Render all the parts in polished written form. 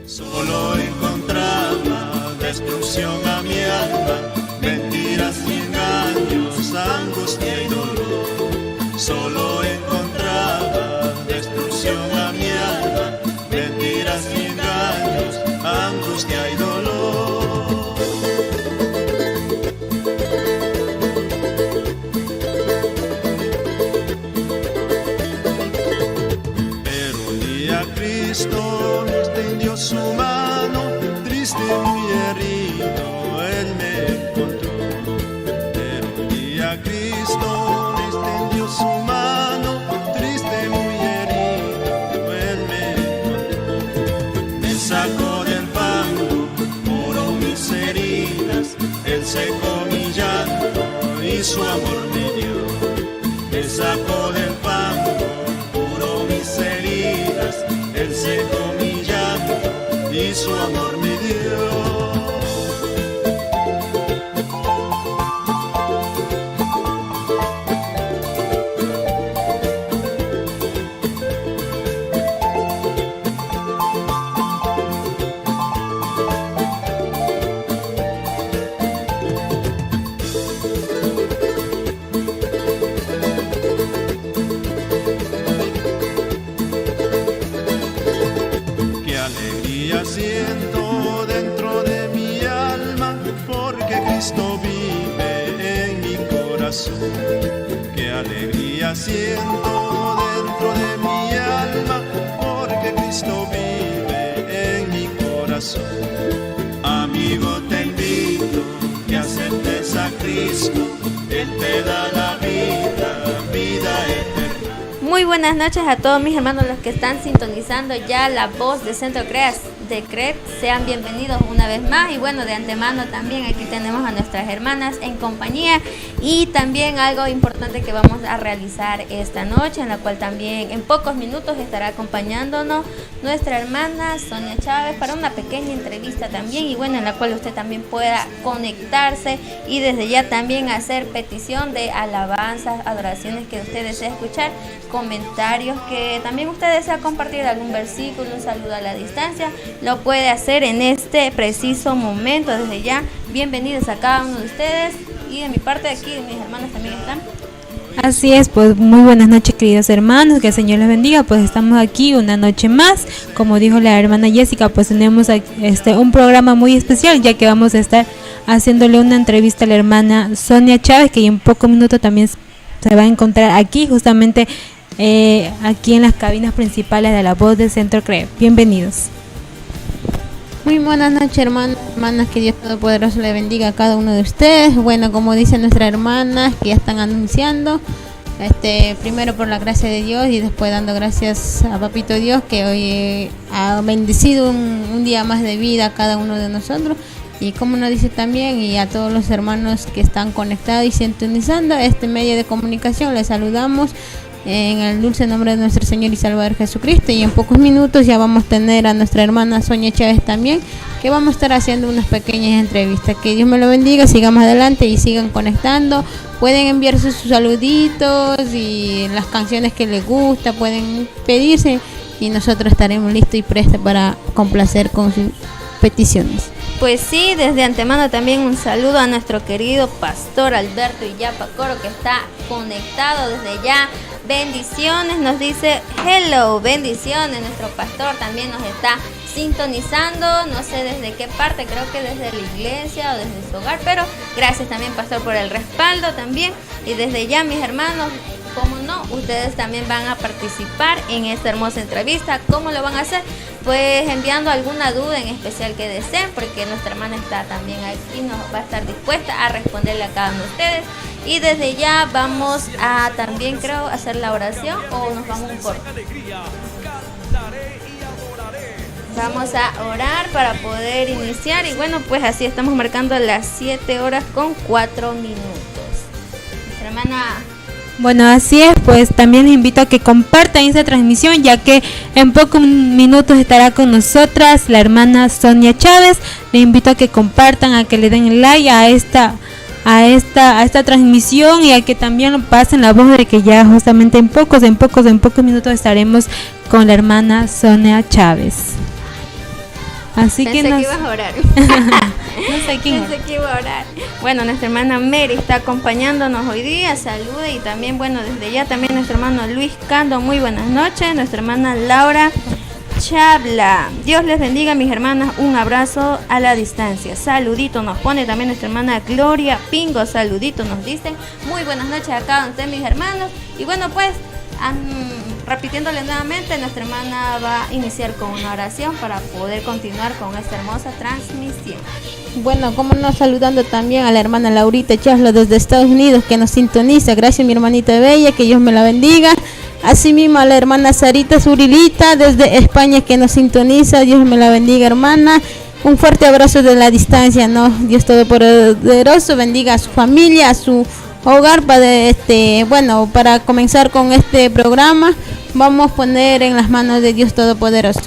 Solo encontraba destrucción a mi alma, mentiras y engaños, angustia y dolor. Solo encontraba destrucción a mi alma, mentiras y engaños, angustia y dolor. Pero un día Cristo extendió su mano, triste y muy herido, Él me encontró. Pero un día Cristo extendió su mano, triste y muy herido, Él me encontró. Me sacó del fango, curó mis heridas, Él secó mi llanto y su amor me dio. Me sacó del fango, curó mis heridas, Él secó mi llanto y su amor me dio. Siento dentro de mi alma, porque Cristo vive en mi corazón. Qué alegría siento dentro de mi alma, porque Cristo vive en mi corazón. Amigo, te invito que aceptes a Cristo, Él te da la vida, vida eterna. Muy buenas noches a todos mis hermanos, los que están sintonizando ya la voz de Centro de CREP, sean bienvenidos una vez más. Y bueno, de antemano también aquí tenemos a nuestras hermanas en compañía, y también algo importante que vamos a realizar esta noche, en la cual también en pocos minutos estará acompañándonos nuestra hermana Sonia Chávez para una pequeña entrevista también, y bueno, en la cual usted también pueda conectarse y desde ya también hacer petición de alabanzas, adoraciones que usted desea escuchar, comentarios que también usted desea compartir, algún versículo, un saludo a la distancia, lo puede hacer en este preciso momento. Desde ya, bienvenidos a cada uno de ustedes, y de mi parte aquí, mis hermanas también están. Así es, pues muy buenas noches, queridos hermanos, que el Señor les bendiga. Pues estamos aquí una noche más, como dijo la hermana Jessica, pues tenemos un programa muy especial, ya que vamos a estar haciéndole una entrevista a la hermana Sonia Chávez, que en pocos minutos también se va a encontrar aquí, justamente aquí en las cabinas principales de la voz del Centro CREP. Bienvenidos. Muy buenas noches, hermanas, que Dios Todopoderoso le bendiga a cada uno de ustedes. Bueno, como dicen nuestras hermanas que ya están anunciando, primero por la gracia de Dios y después dando gracias a Papito Dios, que hoy ha bendecido un día más de vida a cada uno de nosotros. Y como nos dice también, y a todos los hermanos que están conectados y sintonizando este medio de comunicación, les saludamos en el dulce nombre de nuestro Señor y Salvador Jesucristo. Y en pocos minutos ya vamos a tener a nuestra hermana Sonia Chávez también, que vamos a estar haciendo unas pequeñas entrevistas. Que Dios me lo bendiga, sigamos adelante y sigan conectando. Pueden enviarse sus saluditos y las canciones que les gusta, pueden pedirse, y nosotros estaremos listos y prestos para complacer con sus peticiones. Pues sí, desde antemano también un saludo a nuestro querido pastor Alberto Illapa Coro, que está conectado desde ya. Bendiciones, nos dice hello, bendiciones. Nuestro pastor también nos está sintonizando, no sé desde qué parte, creo que desde la iglesia o desde su hogar, pero gracias también, pastor, por el respaldo también. Y desde ya, mis hermanos, como no, ustedes también van a participar en esta hermosa entrevista. ¿Cómo lo van a hacer? Pues enviando alguna duda en especial que deseen, porque nuestra hermana está también aquí, nos va a estar dispuesta a responderle a cada uno de ustedes. Y desde ya vamos a también, creo, hacer la oración, o nos vamos un corte. Vamos a orar para poder iniciar, y bueno, pues así estamos marcando las 7:04. Nuestra hermana. Bueno, así es, pues también les invito a que compartan esta transmisión, ya que en pocos minutos estará con nosotras la hermana Sonia Chávez. Les invito a que compartan, a que le den like a esta transmisión, y a que también pasen la voz de que ya justamente en pocos minutos estaremos con la hermana Sonia Chávez. Así Pensé que que ibas a orar. no sé quién. Pensé que iba a orar. Bueno, nuestra hermana Mary está acompañándonos hoy día, saluda, y también, bueno, desde ya también nuestro hermano Luis Cando, muy buenas noches, nuestra hermana Laura Chabla, Dios les bendiga mis hermanas, un abrazo a la distancia, saludito nos pone también nuestra hermana Gloria Pingo, saludito nos dicen, muy buenas noches a cada uno de mis hermanos, y bueno pues, repitiéndole nuevamente, nuestra hermana va a iniciar con una oración para poder continuar con esta hermosa transmisión. Bueno, como no, saludando también a la hermana Laurita Chaslo desde Estados Unidos que nos sintoniza. Gracias, mi hermanita bella, que Dios me la bendiga. Asimismo a la hermana Sarita Zurilita desde España que nos sintoniza. Dios me la bendiga, hermana. Un fuerte abrazo de la distancia, ¿no? Dios Todopoderoso bendiga a su familia, a su hogar. Para comenzar con este programa, vamos a poner en las manos de Dios Todopoderoso.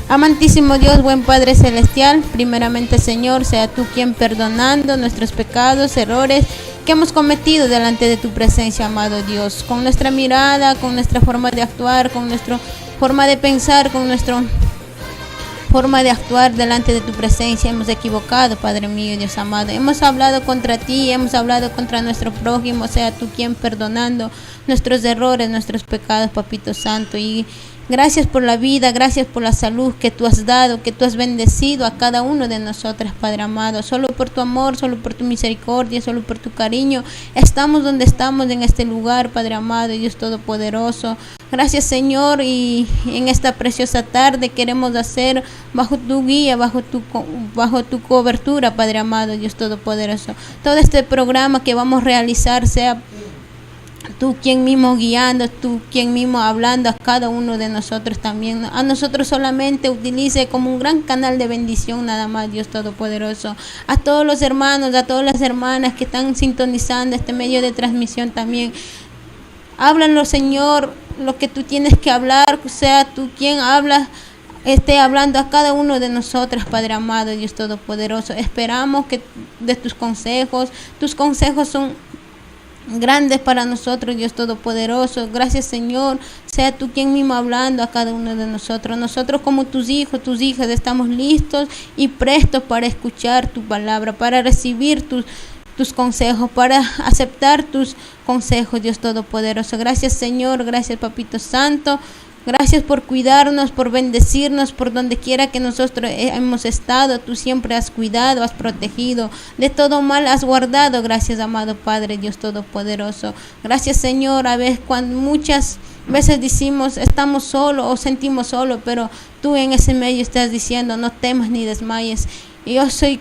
Amantísimo Dios, buen Padre Celestial, primeramente Señor, sea tú quien perdonando nuestros pecados, errores que hemos cometido delante de tu presencia, amado Dios, con nuestra mirada, con nuestra forma de actuar, con nuestra forma de pensar, con nuestra forma de actuar delante de tu presencia, hemos equivocado, Padre mío, Dios amado, hemos hablado contra ti, hemos hablado contra nuestro prójimo, sea tú quien perdonando nuestros errores, nuestros pecados, Papito Santo, y gracias por la vida, gracias por la salud que tú has dado, que tú has bendecido a cada uno de nosotras, Padre amado. Solo por tu amor, solo por tu misericordia, solo por tu cariño, estamos donde estamos en este lugar, Padre amado, Dios Todopoderoso. Gracias, Señor, y en esta preciosa tarde queremos hacer bajo tu guía, bajo tu cobertura, Padre amado, Dios Todopoderoso. Todo este programa que vamos a realizar sea tú quien mismo guiando, tú quien mismo hablando a cada uno de nosotros también. A nosotros solamente utilice como un gran canal de bendición nada más, Dios Todopoderoso. A todos los hermanos, a todas las hermanas que están sintonizando este medio de transmisión también. Háblanos, Señor, lo que tú tienes que hablar, sea tú quien habla, esté hablando a cada uno de nosotros, Padre amado, Dios Todopoderoso. Esperamos que de tus consejos son grandes para nosotros, Dios Todopoderoso. Gracias, Señor, sea tú quien mismo hablando a cada uno de nosotros. Nosotros como tus hijos, tus hijas, estamos listos y prestos para escuchar tu palabra, para recibir tus consejos, para aceptar tus consejos, Dios Todopoderoso. Gracias, Señor, gracias, Papito Santo. Gracias por cuidarnos, por bendecirnos, por donde quiera que nosotros hemos estado. Tú siempre has cuidado, has protegido, de todo mal has guardado. Gracias, amado Padre, Dios Todopoderoso. Gracias, Señor. A veces, cuando muchas veces decimos estamos solos o sentimos solos, pero tú en ese medio estás diciendo no temas ni desmayes. Yo soy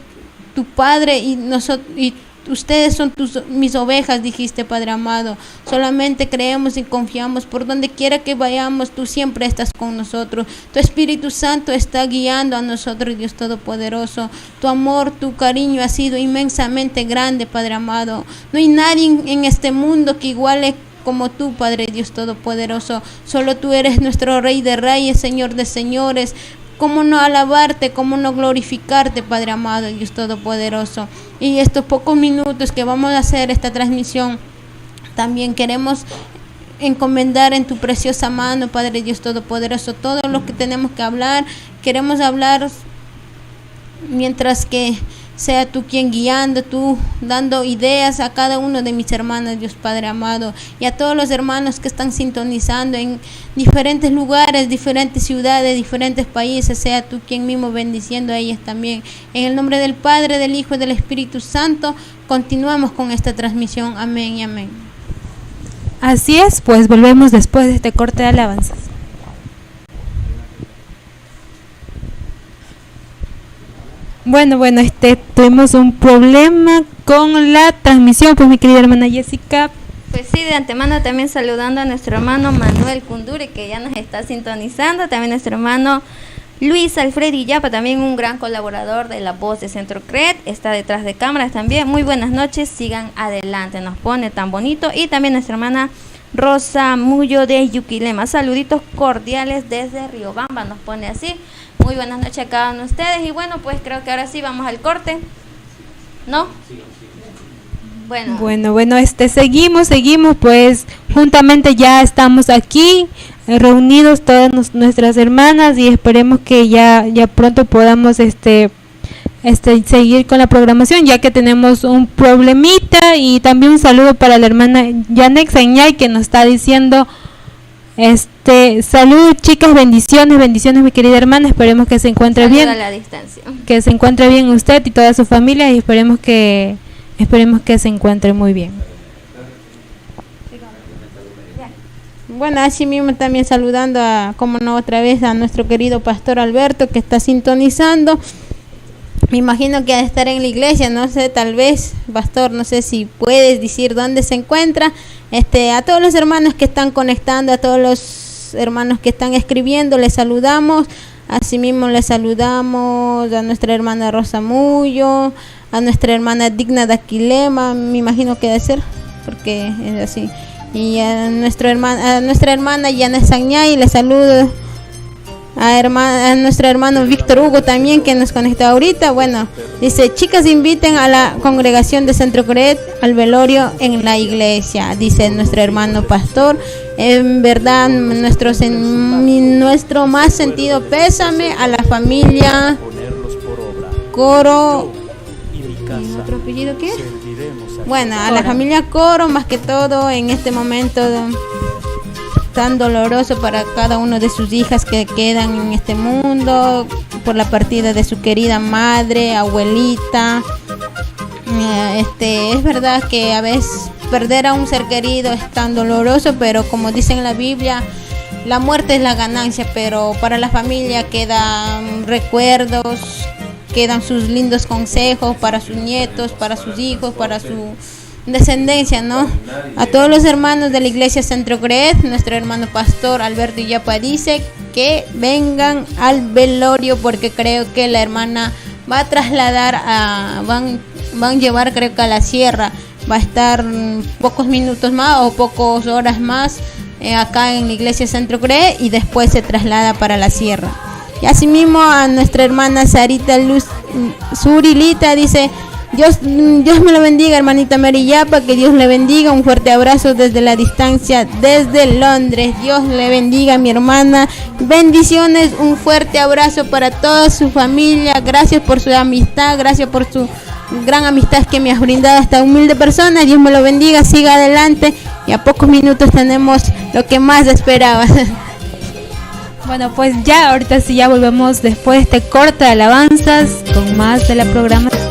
tu Padre y ustedes son mis ovejas, dijiste, Padre amado. Solamente creemos y confiamos. Por donde quiera que vayamos, tú siempre estás con nosotros. Tu Espíritu Santo está guiando a nosotros, Dios Todopoderoso. Tu amor, tu cariño ha sido inmensamente grande, Padre amado. No hay nadie en este mundo que iguale como tú, Padre Dios Todopoderoso. Solo tú eres nuestro Rey de Reyes, Señor de Señores. ¿Cómo no alabarte, cómo no glorificarte, Padre amado, Dios Todopoderoso? Y estos pocos minutos que vamos a hacer esta transmisión, también queremos encomendar en tu preciosa mano, Padre Dios Todopoderoso, todo lo que tenemos que hablar. Queremos hablar mientras que sea tú quien guiando, tú dando ideas a cada uno de mis hermanos, Dios Padre amado, y a todos los hermanos que están sintonizando en diferentes lugares, diferentes ciudades, diferentes países, sea tú quien mismo bendiciendo a ellas también. En el nombre del Padre, del Hijo y del Espíritu Santo, continuamos con esta transmisión. Amén y amén. Así es, pues volvemos después de este corte de alabanzas. Bueno, tuvimos un problema con la transmisión, pues mi querida hermana Jessica. Pues sí, de antemano también saludando a nuestro hermano Manuel Cunduri, que ya nos está sintonizando, también nuestro hermano Luis Alfredi Yapa, también un gran colaborador de La Voz de Centro CRED, está detrás de cámaras también. Muy buenas noches, sigan adelante, nos pone tan bonito. Y también nuestra hermana Rosa Mullo de Yuquilema, saluditos cordiales desde Riobamba, nos pone así. Muy buenas noches a cada uno de ustedes. Y bueno, pues creo que ahora sí vamos al corte, ¿no? Bueno, seguimos, pues juntamente ya estamos aquí reunidos todas nuestras hermanas, y esperemos que ya pronto podamos seguir con la programación, ya que tenemos un problemita. Y también un saludo para la hermana Yanek Sañay, que nos está diciendo salud, chicas, bendiciones mi querida hermana, esperemos que se encuentre Saludo bien a la distancia. que se encuentre bien usted y toda su familia, y esperemos que se encuentre muy bien. Bueno, así mismo también saludando como no, otra vez a nuestro querido pastor Alberto, que está sintonizando. Me imagino que ha de estar en la iglesia, no sé, tal vez, pastor, no sé si puedes decir dónde se encuentra. A todos los hermanos que están conectando, a todos los hermanos que están escribiendo, les saludamos. Asimismo les saludamos a nuestra hermana Rosa Mullo, a nuestra hermana Digna de Aquilema, me imagino que debe ser, porque es así. Y a nuestra hermana Yana Sañay, les saludo. A nuestro hermano Víctor Hugo también, que nos conectó ahorita. Bueno, dice: chicas, inviten a la congregación de Centro Cret al velorio en la iglesia, dice nuestro hermano pastor. En verdad, nuestro más sentido pésame a la familia Coro. ¿Y otro apellido qué? Bueno, a la familia Coro, más que todo en este momento tan doloroso para cada uno de sus hijas que quedan en este mundo por la partida de su querida madre, abuelita. Es verdad que a veces perder a un ser querido es tan doloroso, pero como dice en la Biblia, la muerte es la ganancia, pero para la familia quedan recuerdos, quedan sus lindos consejos para sus nietos, para sus hijos, para su descendencia, ¿no? A todos los hermanos de la iglesia Centro Cret, nuestro hermano pastor Alberto Illapa dice que vengan al velorio, porque creo que la hermana va a trasladar van a llevar, creo que a la sierra, va a estar pocos minutos más o pocas horas más acá en la iglesia Centro Cret, y después se traslada para la sierra. Y asimismo a nuestra hermana Sarita Luz Surilita dice: Dios me lo bendiga, hermanita Merillapa, que Dios le bendiga, un fuerte abrazo desde la distancia, desde Londres. Dios le bendiga, mi hermana, bendiciones, un fuerte abrazo para toda su familia. Gracias por su amistad, gracias por su gran amistad que me has brindado a esta humilde persona. Dios me lo bendiga, siga adelante, y a pocos minutos tenemos lo que más esperaba. Bueno, pues ya ahorita sí, ya volvemos después de este corte de alabanzas con más de la programación.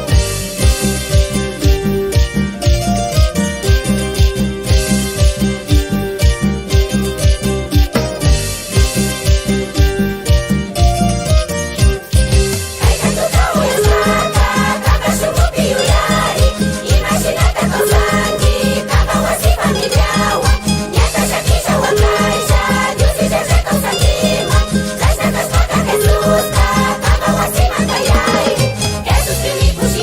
Jesus,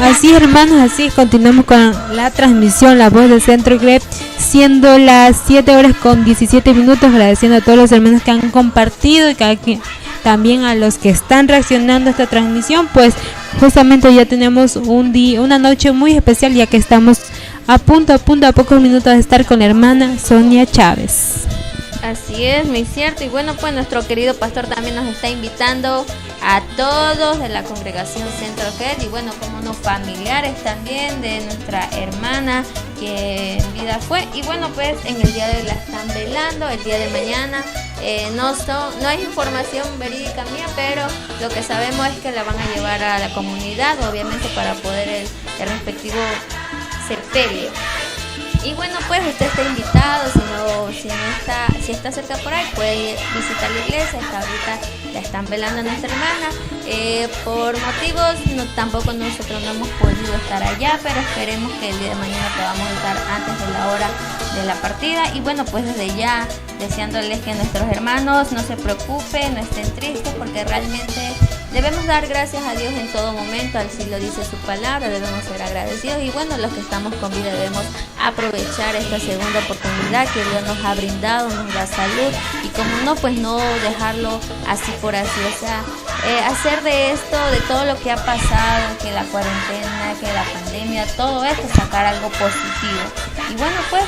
Así es, hermanos, así es. Continuamos con la transmisión La Voz del Centro CREP, siendo las 7 horas con 17 minutos, agradeciendo a todos los hermanos que han compartido y también a los que están reaccionando a esta transmisión. Pues justamente ya tenemos una noche muy especial, ya que estamos a pocos minutos de estar con la hermana Sonia Chávez. Así es, muy cierto. Y bueno, pues nuestro querido pastor también nos está invitando a todos de la congregación Centro CREP, y bueno, como no, familiares también de nuestra hermana que en vida fue. Y bueno, pues en el día de hoy la están velando, el día de mañana. No hay información verídica mía, pero lo que sabemos es que la van a llevar a la comunidad, obviamente para poder el respectivo sepelio. Y bueno, pues usted está invitado, si está cerca por ahí, puede visitar la iglesia. Ahorita la están velando a nuestra hermana. Por motivos, tampoco nosotros no hemos podido estar allá, pero esperemos que el día de mañana podamos estar antes de la hora de la partida. Y bueno, pues desde ya deseándoles que nuestros hermanos no se preocupen, no estén tristes, porque realmente debemos dar gracias a Dios en todo momento, así lo dice su palabra, debemos ser agradecidos. Y bueno, los que estamos con vida debemos aprovechar esta segunda oportunidad que Dios nos ha brindado, nos da salud, y como no, pues no dejarlo así por así, o sea, hacer de esto, de todo lo que ha pasado, que la cuarentena, que la pandemia, todo esto, sacar algo positivo. Y bueno, pues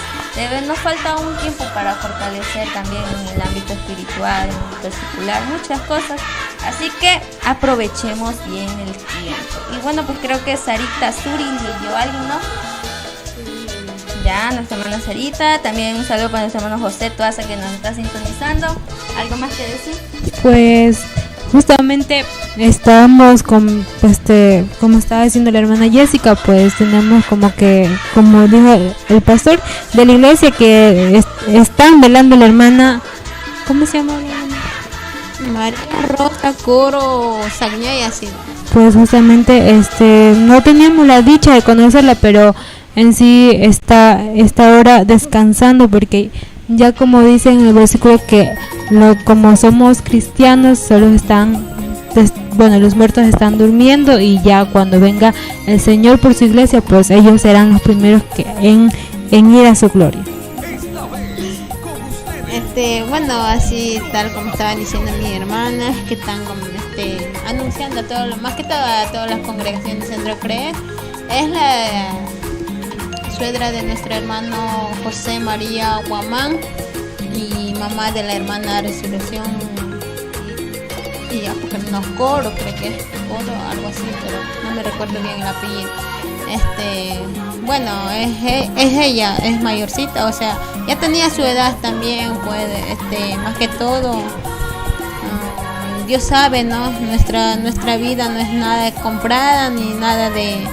nos falta un tiempo para fortalecer también en el ámbito espiritual, en el ámbito secular, muchas cosas, así que aprovechemos bien el tiempo. Y bueno, pues creo que Sarita Suri leyó algo, ¿no? Ya, nuestra hermana Sarita, también un saludo para nuestro hermano José Tuaza, que nos está sintonizando. ¿Algo más que decir? Pues justamente estamos con, como estaba diciendo la hermana Jessica, pues tenemos como dijo el pastor de la iglesia, que están velando a la hermana, ¿cómo se llama la hermana? María Rosa Coro Sagñay, así. Pues justamente no teníamos la dicha de conocerla, pero en sí está ahora descansando, porque ya como dice en el versículo que como somos cristianos, solo los muertos están durmiendo, y ya cuando venga el Señor por su iglesia, pues ellos serán los primeros en ir a su gloria. Bueno, así tal como estaban diciendo mis hermanas, que están anunciando más que todo a todas las congregaciones de Centro CREP, es la suegra de nuestro hermano José María Guamán y mamá de la hermana Resurrección, y ya porque no es Coro, creo que es Coro, algo así, pero no me recuerdo bien el apellido. Bueno, es ella, es mayorcita, o sea, ya tenía su edad también, pues, más que todo, Dios sabe, ¿no? Nuestra vida no es nada comprada, ni nada de...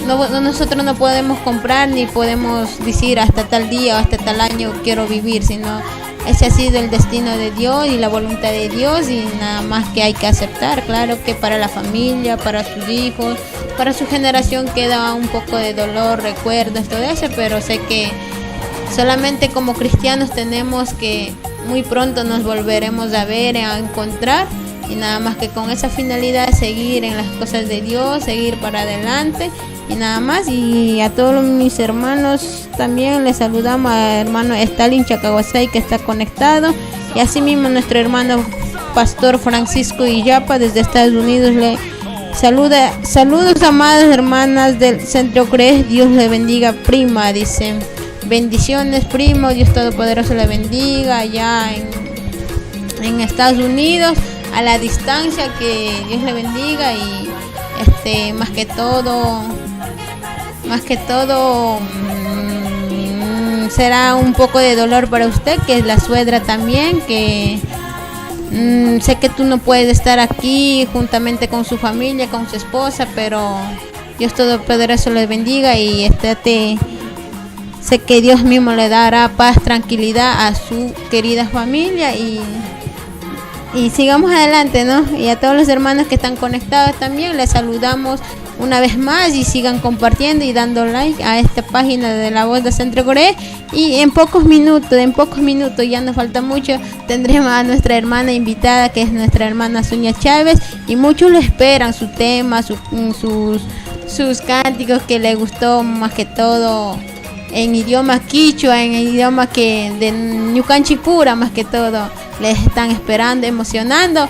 nosotros no podemos comprar, ni podemos decir hasta tal día o hasta tal año quiero vivir, sino ese ha sido el destino de Dios y la voluntad de Dios, y nada más que hay que aceptar. Claro que para la familia, para sus hijos, para su generación queda un poco de dolor, recuerdos, todo eso, pero sé que solamente como cristianos tenemos que muy pronto nos volveremos a ver, a encontrar, y nada más que con esa finalidad seguir en las cosas de Dios, seguir para adelante y nada más. Y a todos mis hermanos también les saludamos, a hermano Stalin Chacahuasay, que está conectado, y asimismo nuestro hermano pastor Francisco Illapa desde Estados Unidos le saluda. Saludos, amadas hermanas del Centro CREP, Dios le bendiga, prima, dice. Bendiciones, primo, Dios Todopoderoso le bendiga allá en Estados Unidos, a la distancia, que Dios le bendiga. Y más que todo será un poco de dolor para usted, que es la suegra también, que sé que tú no puedes estar aquí juntamente con su familia, con su esposa, pero Dios Todopoderoso le bendiga, y sé que Dios mismo le dará paz, tranquilidad a su querida familia, y sigamos adelante, ¿no? Y a todos los hermanos que están conectados también les saludamos una vez más, y sigan compartiendo y dando like a esta página de La Voz de Centro CREP. Y en pocos minutos, ya nos falta mucho, tendremos a nuestra hermana invitada, que es nuestra hermana Sonia Chávez, y muchos lo esperan, su tema, sus sus cánticos que le gustó más que todo en idioma quichua, en idioma que de Ñucanchipura más que todo. Les están esperando, emocionada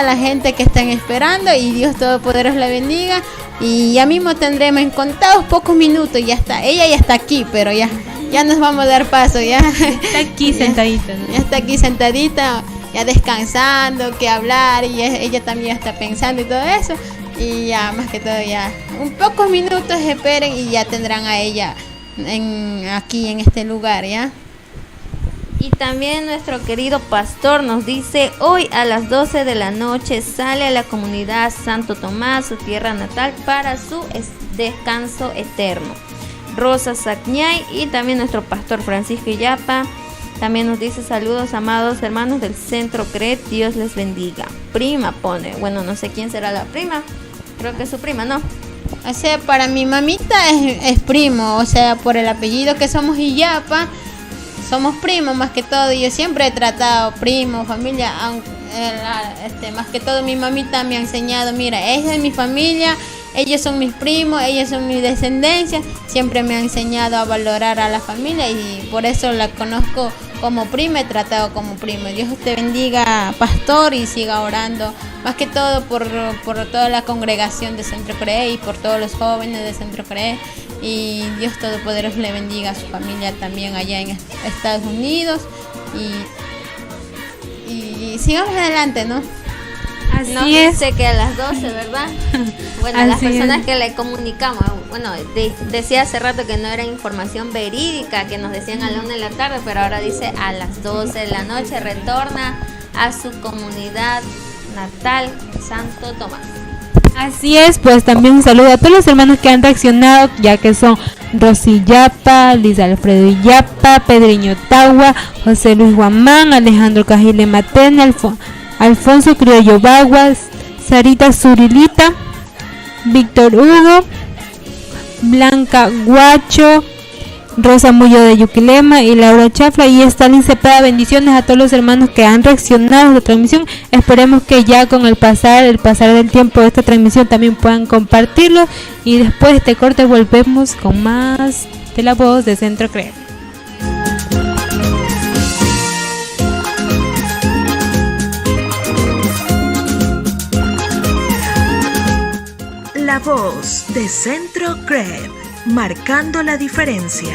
la gente que están esperando, y Dios Todopoderoso la bendiga. Y ya mismo tendremos en contados pocos minutos, ya está, ella ya está aquí, pero ya nos vamos a dar paso, ya Está aquí sentadita, ¿no? ya está aquí sentadita, ya descansando, que hablar, y ella también está pensando y todo eso. Y ya más que todo, ya un pocos minutos esperen y ya tendrán a ella aquí en este lugar, ya. Y también nuestro querido pastor nos dice: hoy a las 12 de la noche sale a la comunidad Santo Tomás, su tierra natal, para su descanso eterno. Rosa Sacñay, y también nuestro pastor Francisco Illapa también nos dice: saludos amados hermanos del Centro CRET, Dios les bendiga. Prima pone, bueno, no sé quién será la prima, creo que es su prima, ¿no? O sea, para mi mamita es primo, o sea, por el apellido que somos Illapa, somos primos más que todo. Yo siempre he tratado primo, familia, más que todo mi mamita me ha enseñado: mira, esa es mi familia, ellos son mis primos, ellos son mi descendencia. Siempre me ha enseñado a valorar a la familia, y por eso la conozco como prima, he tratado como primo. Dios te bendiga, pastor, y siga orando más que todo por toda la congregación de Centro CRE y por todos los jóvenes de Centro CRE. Y Dios Todopoderoso le bendiga a su familia también allá en Estados Unidos, y sigamos adelante, ¿no? Así Nos es. dice que a las 12, ¿verdad? Bueno, Así las personas es. que le comunicamos, bueno, decía hace rato que no era información verídica, que nos decían a la 1 de la tarde, pero ahora dice a las 12 de la noche retorna a su comunidad natal, Santo Tomás. Así es, pues también un saludo a todos los hermanos que han reaccionado, ya que son Rosy Yapa, Luis Alfredo Yapa, Pedriño Tagua, José Luis Guamán, Alejandro Cajile Matena, Alfonso Criollo Baguas, Sarita Zurilita, Víctor Hugo, Blanca Guacho, Rosa Mullo de Yuquilema y Laura Chafla y Stalin Cepeda. Bendiciones a todos los hermanos que han reaccionado a la transmisión. Esperemos que ya con el pasar del tiempo de esta transmisión también puedan compartirlo, y después de este corte volvemos con más de la voz de Centro CRE. La voz de Centro CRE, marcando la diferencia.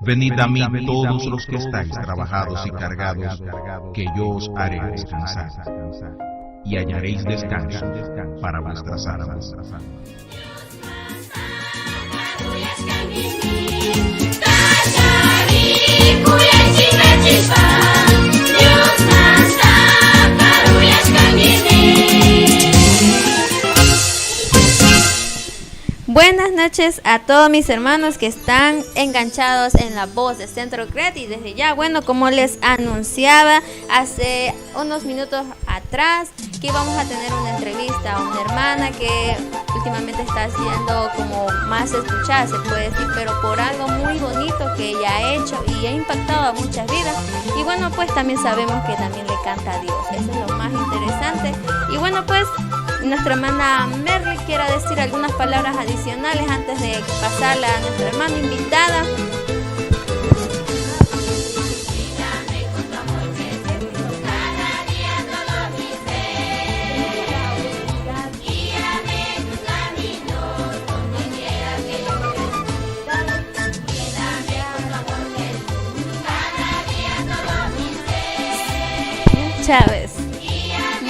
Venid a mí todos los que estáis trabajados y cargados, que yo os haré descansar, y hallaréis descanso para vuestras almas. Buenas noches a todos mis hermanos que están enganchados en la voz de Centro CRED, y desde ya, bueno, como les anunciaba hace unos minutos atrás, que íbamos a tener una entrevista a una hermana que últimamente está siendo como más escuchada, se puede decir, pero por algo muy bonito que ella ha hecho y ha impactado a muchas vidas. Y bueno, pues también sabemos que también le canta a Dios, eso es lo más interesante. Y bueno, pues nuestra hermana Merly quiere decir algunas palabras adicionales antes de pasarla a nuestra hermana invitada. Chávez.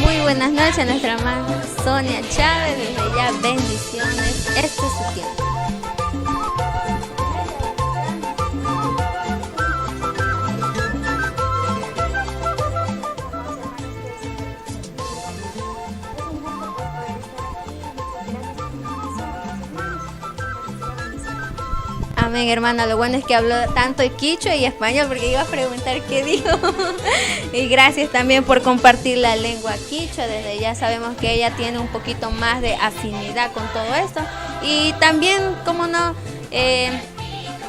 Muy buenas noches a nuestra hermana Sonia Chávez, desde ya bendiciones, este es su tiempo. Amén, hermana. Lo bueno es que habló tanto quichua y español, porque iba a preguntar qué dijo. Y gracias también por compartir la lengua quichua. Desde ya sabemos que ella tiene un poquito más de afinidad con todo esto. Y también, como no, le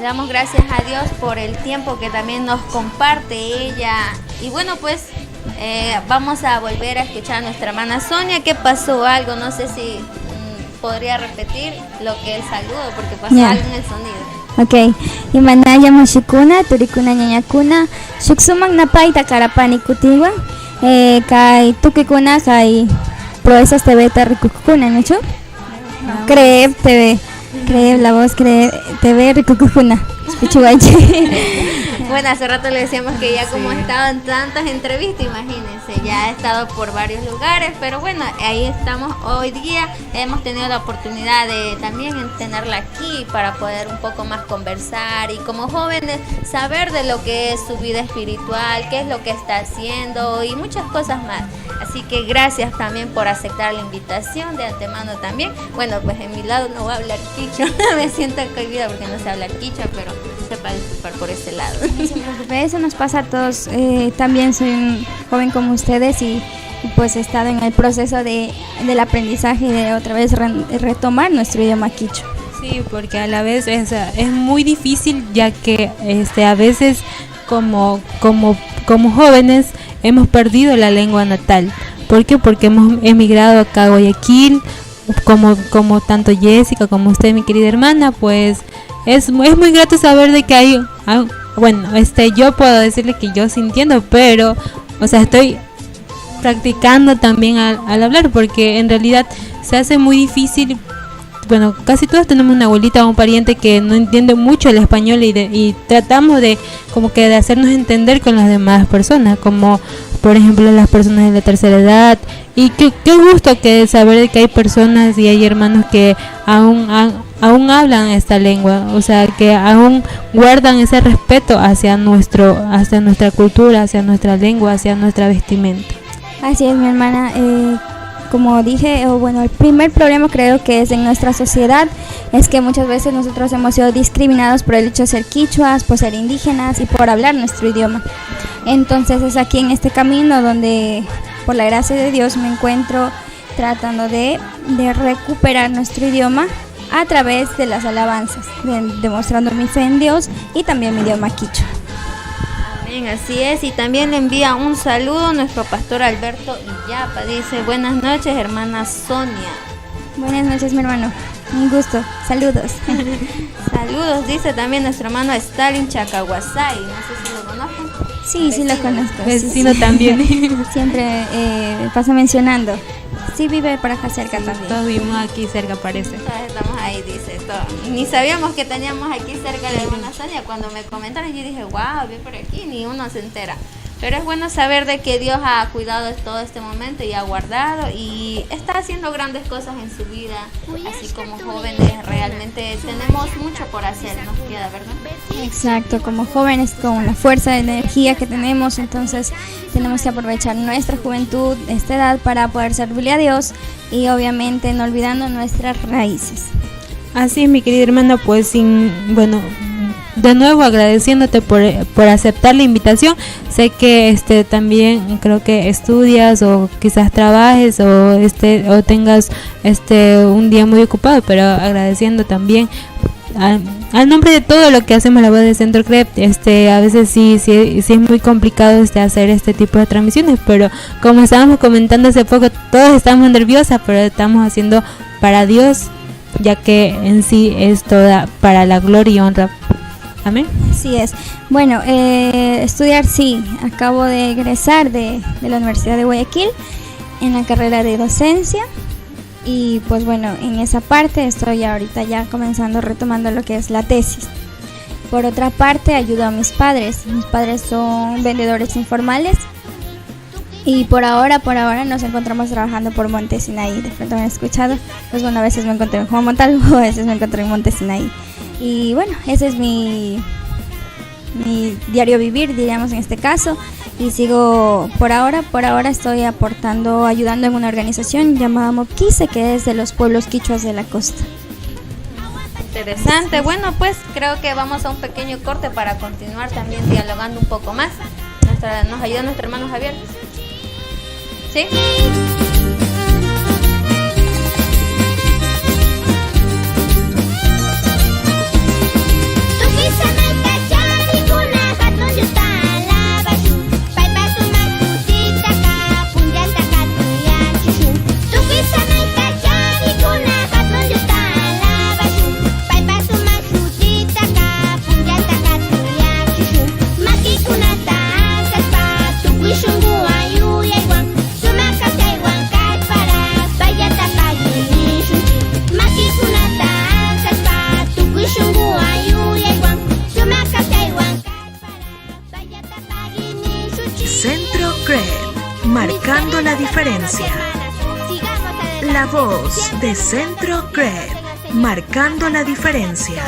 damos gracias a Dios por el tiempo que también nos comparte ella. Y bueno, pues vamos a volver a escuchar a nuestra hermana Sonia. ¿Qué pasó? Algo, no sé si podría repetir lo que el saludo, porque pasó algo en el sonido. Okay, imanaya mashikuna, turikuna ñañakuna, shuksuman napay takarapani kutiwan, kai tukikuna, kai proezas TV tarikukuna, ¿no? Creeb TV, Creeb la voz, Creeb TV rikukuna, pichuachi. Bueno, hace rato le decíamos que ya como ha estado en tantas entrevistas, imagínense, ya ha estado por varios lugares, pero bueno, ahí estamos hoy día. Hemos tenido la oportunidad de también tenerla aquí para poder un poco más conversar y como jóvenes saber de lo que es su vida espiritual, qué es lo que está haciendo y muchas cosas más. Así que gracias también por aceptar la invitación de antemano también. Bueno, pues en mi lado no voy a hablar quichua, me siento cohibida porque no sé hablar quichua, pero sepa disculpar por ese lado. No se preocupe, eso nos pasa a todos. También soy un joven como ustedes y pues he estado en el proceso del aprendizaje y de otra vez retomar nuestro idioma quichua. Sí, porque a la vez es muy difícil, ya que a veces como jóvenes hemos perdido la lengua natal. ¿Por qué? Porque hemos emigrado acá a Guayaquil, como tanto Jessica como usted, mi querida hermana, pues es muy grato saber de que hay, bueno, yo puedo decirle que yo sí entiendo, pero, o sea, estoy practicando también al hablar, porque en realidad se hace muy difícil. Bueno, casi todos tenemos una abuelita o un pariente que no entiende mucho el español y tratamos de como que de hacernos entender con las demás personas, como por ejemplo las personas de la tercera edad. Y qué gusto que saber que hay personas y hay hermanos que aún hablan esta lengua, o sea, que aún guardan ese respeto hacia nuestra cultura, hacia nuestra lengua, hacia nuestra vestimenta. Así es, mi hermana. Como dije, el primer problema creo que es en nuestra sociedad, es que muchas veces nosotros hemos sido discriminados por el hecho de ser quichuas, por ser indígenas y por hablar nuestro idioma. Entonces es aquí en este camino donde, por la gracia de Dios, me encuentro tratando de recuperar nuestro idioma a través de las alabanzas, demostrando mi fe en Dios y también mi idioma quichua. Bien, así es, y también le envía un saludo a nuestro pastor Alberto Illapa. Dice: buenas noches, hermana Sonia. Buenas noches, mi hermano, un gusto, saludos. Saludos, dice también nuestro hermano Stalin Chacahuasay. No sé si lo conozco. Sí, sí lo conozco. Vecino sí. También. Siempre pasa mencionando. Sí, vive por acá cerca también. Todos vivimos aquí cerca, parece. Todos estamos ahí, dice. cierto. Ni sabíamos que teníamos aquí cerca de la hermana Sonia. Cuando me comentaron, yo dije, wow, vi por aquí, ni uno se entera. Pero es bueno saber de que Dios ha cuidado de todo este momento y ha guardado y está haciendo grandes cosas en su vida. Así como jóvenes, realmente tenemos mucho por hacer, nos queda, ¿verdad? Exacto, como jóvenes con la fuerza de energía que tenemos, entonces tenemos que aprovechar nuestra juventud, esta edad, para poder servirle a Dios y obviamente no olvidando nuestras raíces. Así es, mi querida hermana, pues de nuevo agradeciéndote por aceptar la invitación. Sé que también creo que estudias o quizás trabajes o tengas un día muy ocupado, pero agradeciendo también al nombre de todo lo que hacemos la voz de Centro CREP. A veces sí es muy complicado hacer este tipo de transmisiones, pero como estábamos comentando hace poco, todos estamos nerviosas, pero estamos haciendo para Dios, ya que en sí es toda para la gloria y honra. Amén. Así es. Bueno, estudiar sí, acabo de egresar de la Universidad de Guayaquil en la carrera de docencia y pues bueno, en esa parte estoy ahorita ya retomando lo que es la tesis. Por otra parte, ayudo a mis padres son vendedores informales y por ahora nos encontramos trabajando por Monte Sinaí. De pronto me han escuchado, pues bueno, a veces me encontré en Juan Montalvo, a veces me encontré en Monte Sinaí. Y bueno, ese es mi diario vivir, diríamos en este caso. Y sigo, por ahora estoy ayudando en una organización llamada Mopquise, que es de los pueblos quichuas de la costa. Interesante. Bueno, pues creo que vamos a un pequeño corte para continuar también dialogando un poco más. Nos ayuda nuestro hermano Javier. ¿Sí? Centro CREP, marcando la diferencia. La voz de Centro CREP, marcando la diferencia.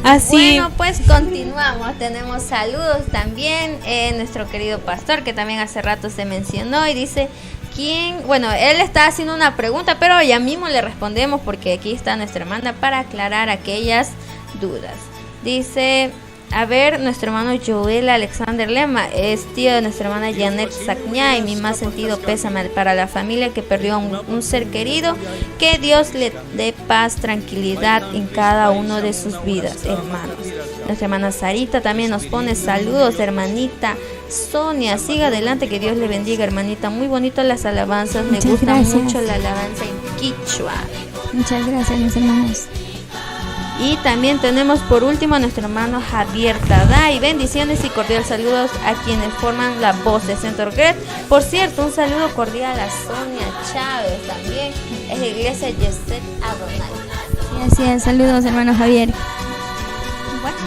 Así. Bueno, pues continuamos. Tenemos saludos también. Nuestro querido pastor, que también hace rato se mencionó y dice... Bueno, él está haciendo una pregunta, pero ya mismo le respondemos porque aquí está nuestra hermana para aclarar aquellas dudas. Dice, a ver, nuestro hermano Joel Alexander Lema es tío de nuestra hermana Janet Sacñá, y mi más sentido pésame para la familia que perdió a un ser querido. Que Dios le dé paz, tranquilidad en cada uno de sus vidas, hermanos. Nuestra hermana Sarita también nos pone saludos, hermanita Sonia, siga adelante, que Dios le bendiga, hermanita. Muy bonito las alabanzas, me gusta mucho la alabanza en quichua. Muchas gracias, mis hermanos. Y también tenemos por último a nuestro hermano Javier Taday. Bendiciones y cordiales saludos a quienes forman la voz de Centro Cred. Por cierto, un saludo cordial a Sonia Chávez, también es de Iglesia Yeset Adonai. Así es, saludos, hermano Javier. Bueno,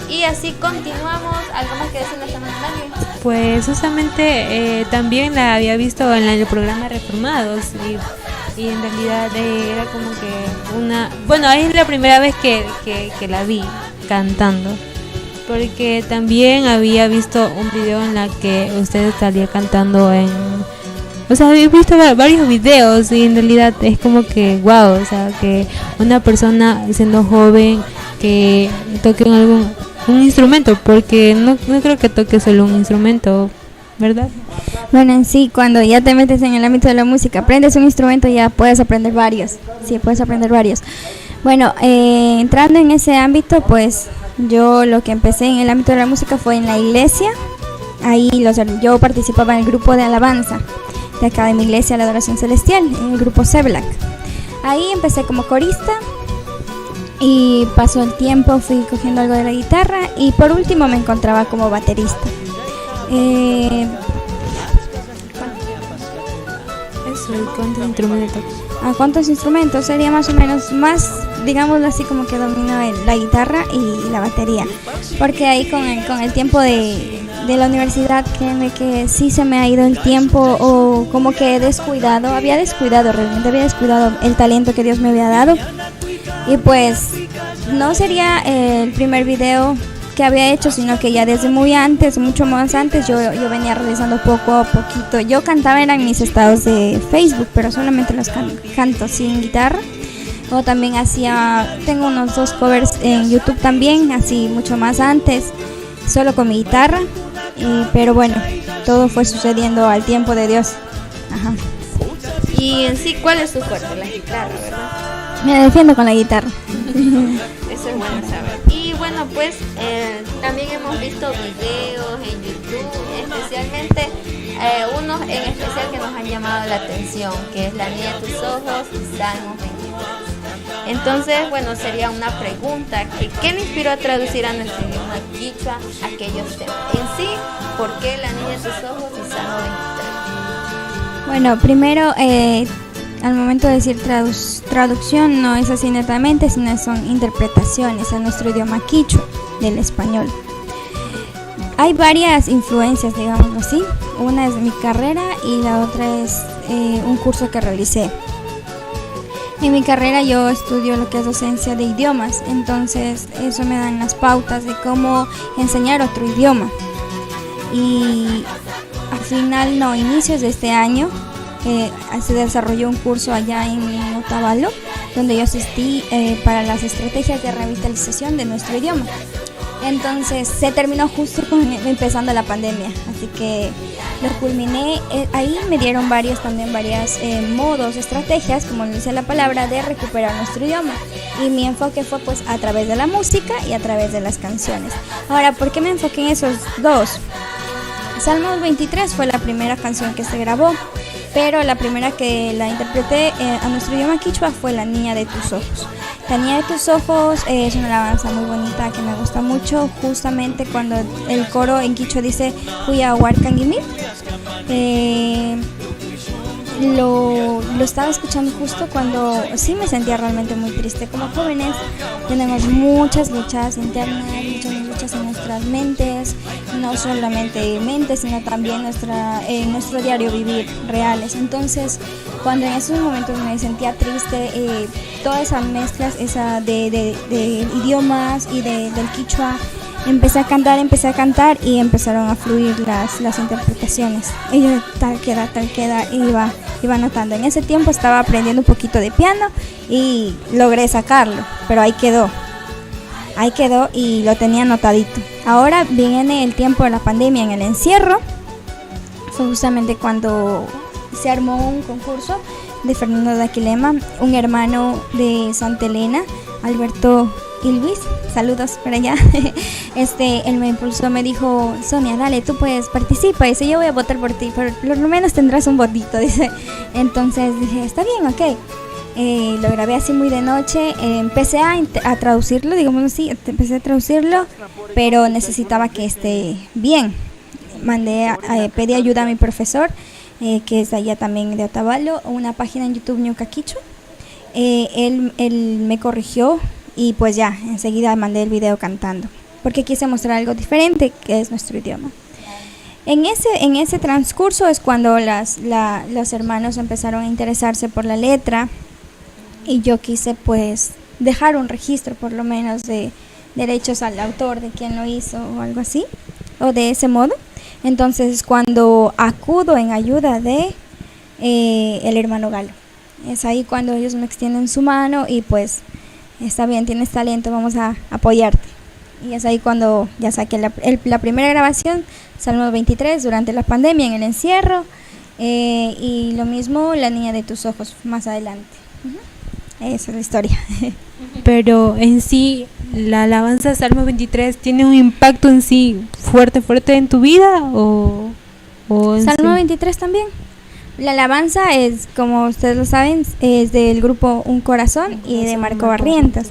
y así continuamos. ¿Algo más que decir nuestra hermana Mario? Pues justamente también la había visto en el programa Reformados y en realidad era como que bueno, es la primera vez que la vi cantando, porque también había visto un video en la que usted estaría cantando o sea, había visto varios videos y en realidad es como que wow, o sea, que una persona siendo joven que toque un instrumento, porque no creo que toque solo un instrumento, ¿verdad? Bueno, en sí, cuando ya te metes en el ámbito de la música, aprendes un instrumento, ya puedes aprender varios. Sí, puedes aprender varios. Bueno, entrando en ese ámbito, pues yo lo que empecé en el ámbito de la música fue en la iglesia. Ahí yo participaba en el grupo de alabanza de acá de mi iglesia, la Adoración Celestial, en el grupo CEBLAC. Ahí empecé como corista y pasó el tiempo, fui cogiendo algo de la guitarra y por último me encontraba como baterista. ¿Cuántos instrumentos? ¿A cuántos instrumentos? Sería más o menos más, digámoslo así, como que domino la guitarra y la batería. Porque ahí con el tiempo de la universidad, créeme que sí se me ha ido el tiempo, o como que realmente había descuidado el talento que Dios me había dado. Y pues no sería el primer video que había hecho, sino que ya desde mucho más antes, yo venía realizando poco a poquito. Yo cantaba en mis estados de Facebook, pero solamente los canto sin guitarra. O también tengo unos 2 covers en YouTube también, así mucho más antes, solo con mi guitarra. Pero bueno, todo fue sucediendo al tiempo de Dios. Ajá. Y en sí, ¿cuál es su fuerte? La guitarra, ¿verdad? Me defiendo con la guitarra. Eso es bueno saber. Y bueno, pues también hemos visto videos en YouTube, especialmente unos en especial que nos han llamado la atención, que es La Niña de tus Ojos y Salmos 23. Entonces, bueno, sería una pregunta, ¿qué le inspiró a traducir a nuestro idioma quichua aquellos temas? En sí, ¿por qué La Niña de tus Ojos y Salmos 23? Bueno, primero, al momento de decir traducción, no es así netamente, sino son interpretaciones a nuestro idioma quichua del español. Hay varias influencias, digámoslo así. Una es mi carrera y la otra es un curso que realicé. En mi carrera yo estudio lo que es docencia de idiomas, entonces eso me dan las pautas de cómo enseñar otro idioma. Y inicios de este año, se desarrolló un curso allá en Otavalo, donde yo asistí para las estrategias de revitalización de nuestro idioma. Entonces se terminó justo empezando la pandemia, así que lo culminé. Ahí me dieron varias modos, estrategias, como dice la palabra, de recuperar nuestro idioma. Y mi enfoque fue pues a través de la música y a través de las canciones. Ahora, ¿por qué me enfoqué en esos dos? Salmos 23 fue la primera canción que se grabó, pero la primera que la interpreté a nuestro idioma quichua fue La Niña de tus Ojos. La Niña de tus Ojos es una alabanza muy bonita que me gusta mucho, justamente cuando el coro en quichua dice Huya Huarcangimi. Lo estaba escuchando justo cuando sí me sentía realmente muy triste. Como jóvenes tenemos muchas luchas internas, muchas luchas en nuestras mentes, no solamente mente, sino también nuestro diario vivir reales. Entonces, cuando en esos momentos me sentía triste, todas esas mezclas de idiomas y del quichua, empecé a cantar y empezaron a fluir las interpretaciones. Y yo tal queda, iba notando. En ese tiempo estaba aprendiendo un poquito de piano y logré sacarlo, pero ahí quedó y lo tenía anotadito. Ahora viene el tiempo de la pandemia, en el encierro. Fue justamente cuando se armó un concurso de Fernando de Aquilema, un hermano de Santa Elena, Alberto y Luis, saludos por allá. Él me impulsó, me dijo: Sonia, dale, tú puedes, participa. Dice: yo voy a votar por ti, pero por lo menos tendrás un votito, dice. Entonces dije: está bien, ok. Lo grabé así muy de noche, empecé a traducirlo, digamos así, empecé a traducirlo, pero necesitaba que esté bien. Pedí ayuda a mi profesor, que es allá también de Otavalo, una página en YouTube, Ñuka Quichu. Él me corrigió y pues ya, enseguida mandé el video cantando, porque quise mostrar algo diferente, que es nuestro idioma. En ese transcurso es cuando los hermanos empezaron a interesarse por la letra, y yo quise pues dejar un registro por lo menos de derechos al autor, de quién lo hizo o algo así, o de ese modo. Entonces cuando acudo en ayuda de el hermano Galo, es ahí cuando ellos me extienden su mano y pues: está bien, tienes talento, vamos a apoyarte. Y es ahí cuando ya saqué la primera grabación, Salmo 23, durante la pandemia, en el encierro, y lo mismo La niña de tus ojos más adelante. Esa es la historia. Pero en sí, la alabanza Salmo 23 tiene un impacto en sí fuerte en tu vida, o Salmo sí? 23 también. La alabanza es, como ustedes lo saben, es del grupo Un Corazón y de Marco Barrientos.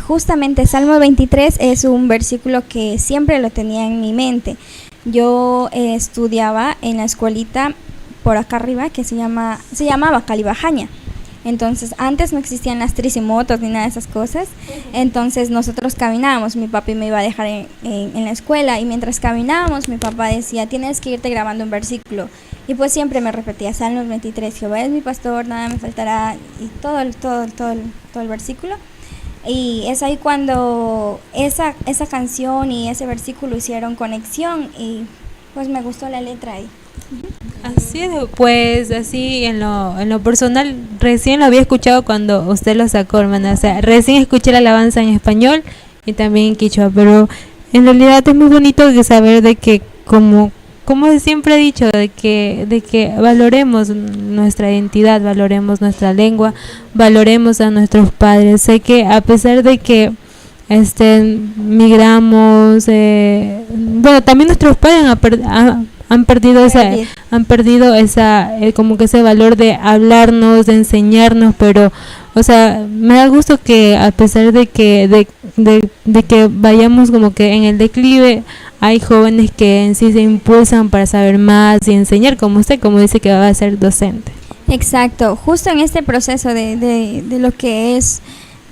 Justamente Salmo 23 es un versículo que siempre lo tenía en mi mente. Yo estudiaba en la escuelita por acá arriba que se llamaba Calibajaña. Entonces antes no existían las tricimotos ni nada de esas cosas. Entonces nosotros caminábamos, mi papi me iba a dejar en la escuela, y mientras caminábamos mi papá decía: tienes que irte grabando un versículo. Y pues siempre me repetía Salmos 23, Jehová es mi pastor, nada me faltará, y todo el versículo. Y es ahí cuando esa canción y ese versículo hicieron conexión, y pues me gustó la letra ahí. Así es, pues así en lo personal, recién lo había escuchado cuando usted lo sacó, hermana. O sea, recién escuché la alabanza en español y también en quichua, pero en realidad es muy bonito de saber de que, como siempre he dicho, de que valoremos nuestra identidad, valoremos nuestra lengua, valoremos a nuestros padres. Sé que a pesar de que migramos, bueno, también nuestros padres han perdido como que ese valor de hablarnos, de enseñarnos, pero o sea, me da gusto que a pesar de que vayamos como que en el declive, hay jóvenes que en sí se impulsan para saber más y enseñar, como usted, como dice que va a ser docente. Exacto, justo en este proceso de lo que es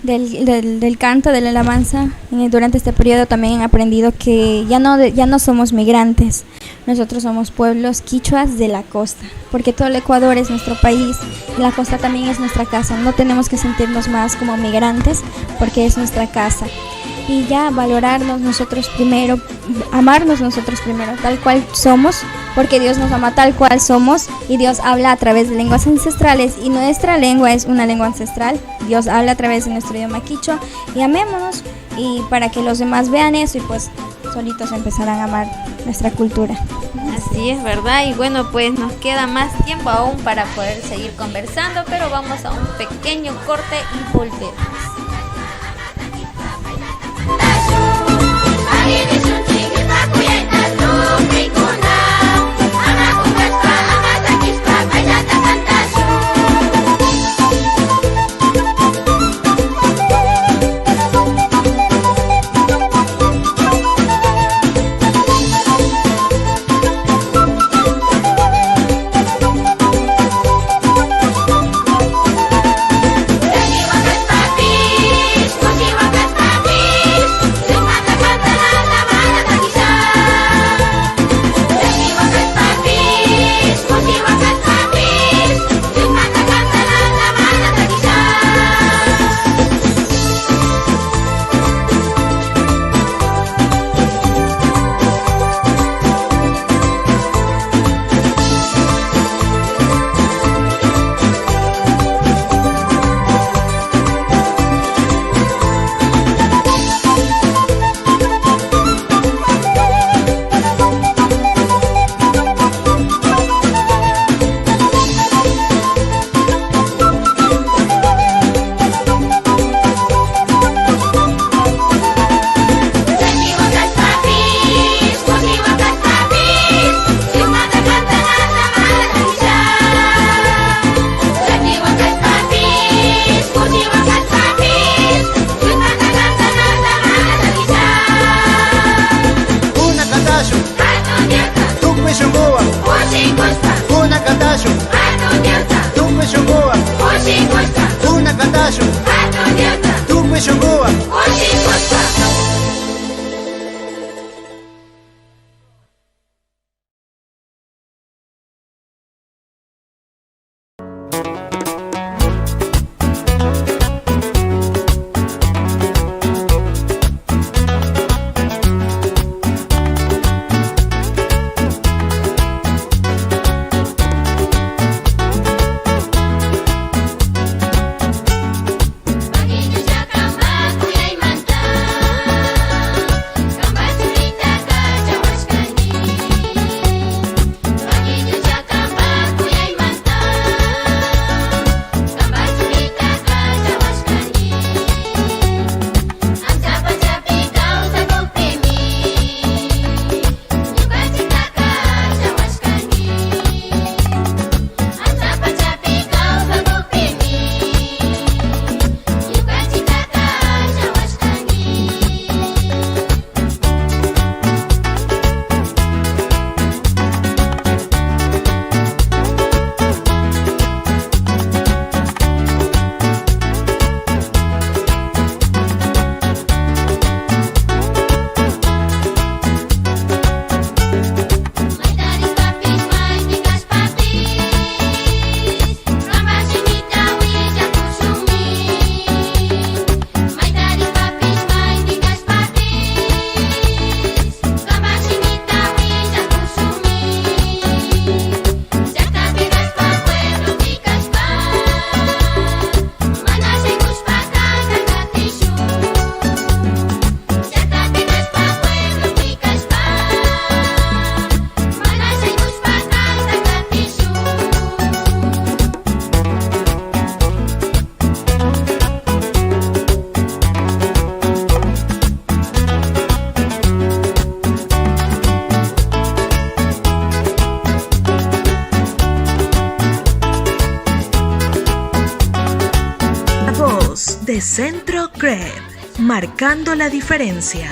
del canto, de la alabanza, durante este periodo también he aprendido que ya no somos migrantes, nosotros somos pueblos quichuas de la costa, porque todo el Ecuador es nuestro país, la costa también es nuestra casa, no tenemos que sentirnos más como migrantes porque es nuestra casa. Y ya valorarnos nosotros primero, amarnos nosotros primero, tal cual somos, porque Dios nos ama tal cual somos, y Dios habla a través de lenguas ancestrales, y nuestra lengua es una lengua ancestral. Dios habla a través de nuestro idioma quichua, y amémonos, y para que los demás vean eso, y pues solitos empezarán a amar nuestra cultura. Así es, ¿verdad? Y bueno, pues nos queda más tiempo aún para poder seguir conversando, pero vamos a un pequeño corte y volvemos. Papi Una cantallo, tu cuello goa. de Centro CREP, marcando la diferencia.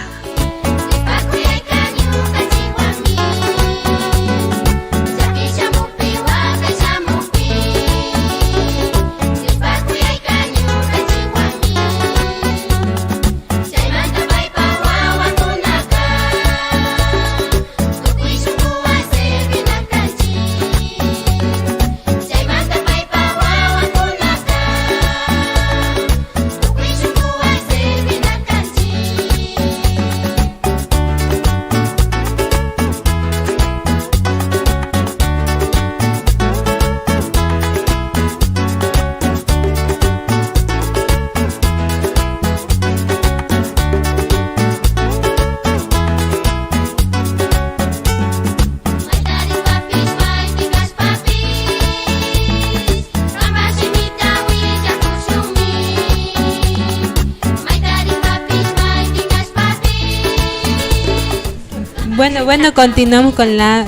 Bueno, continuamos con la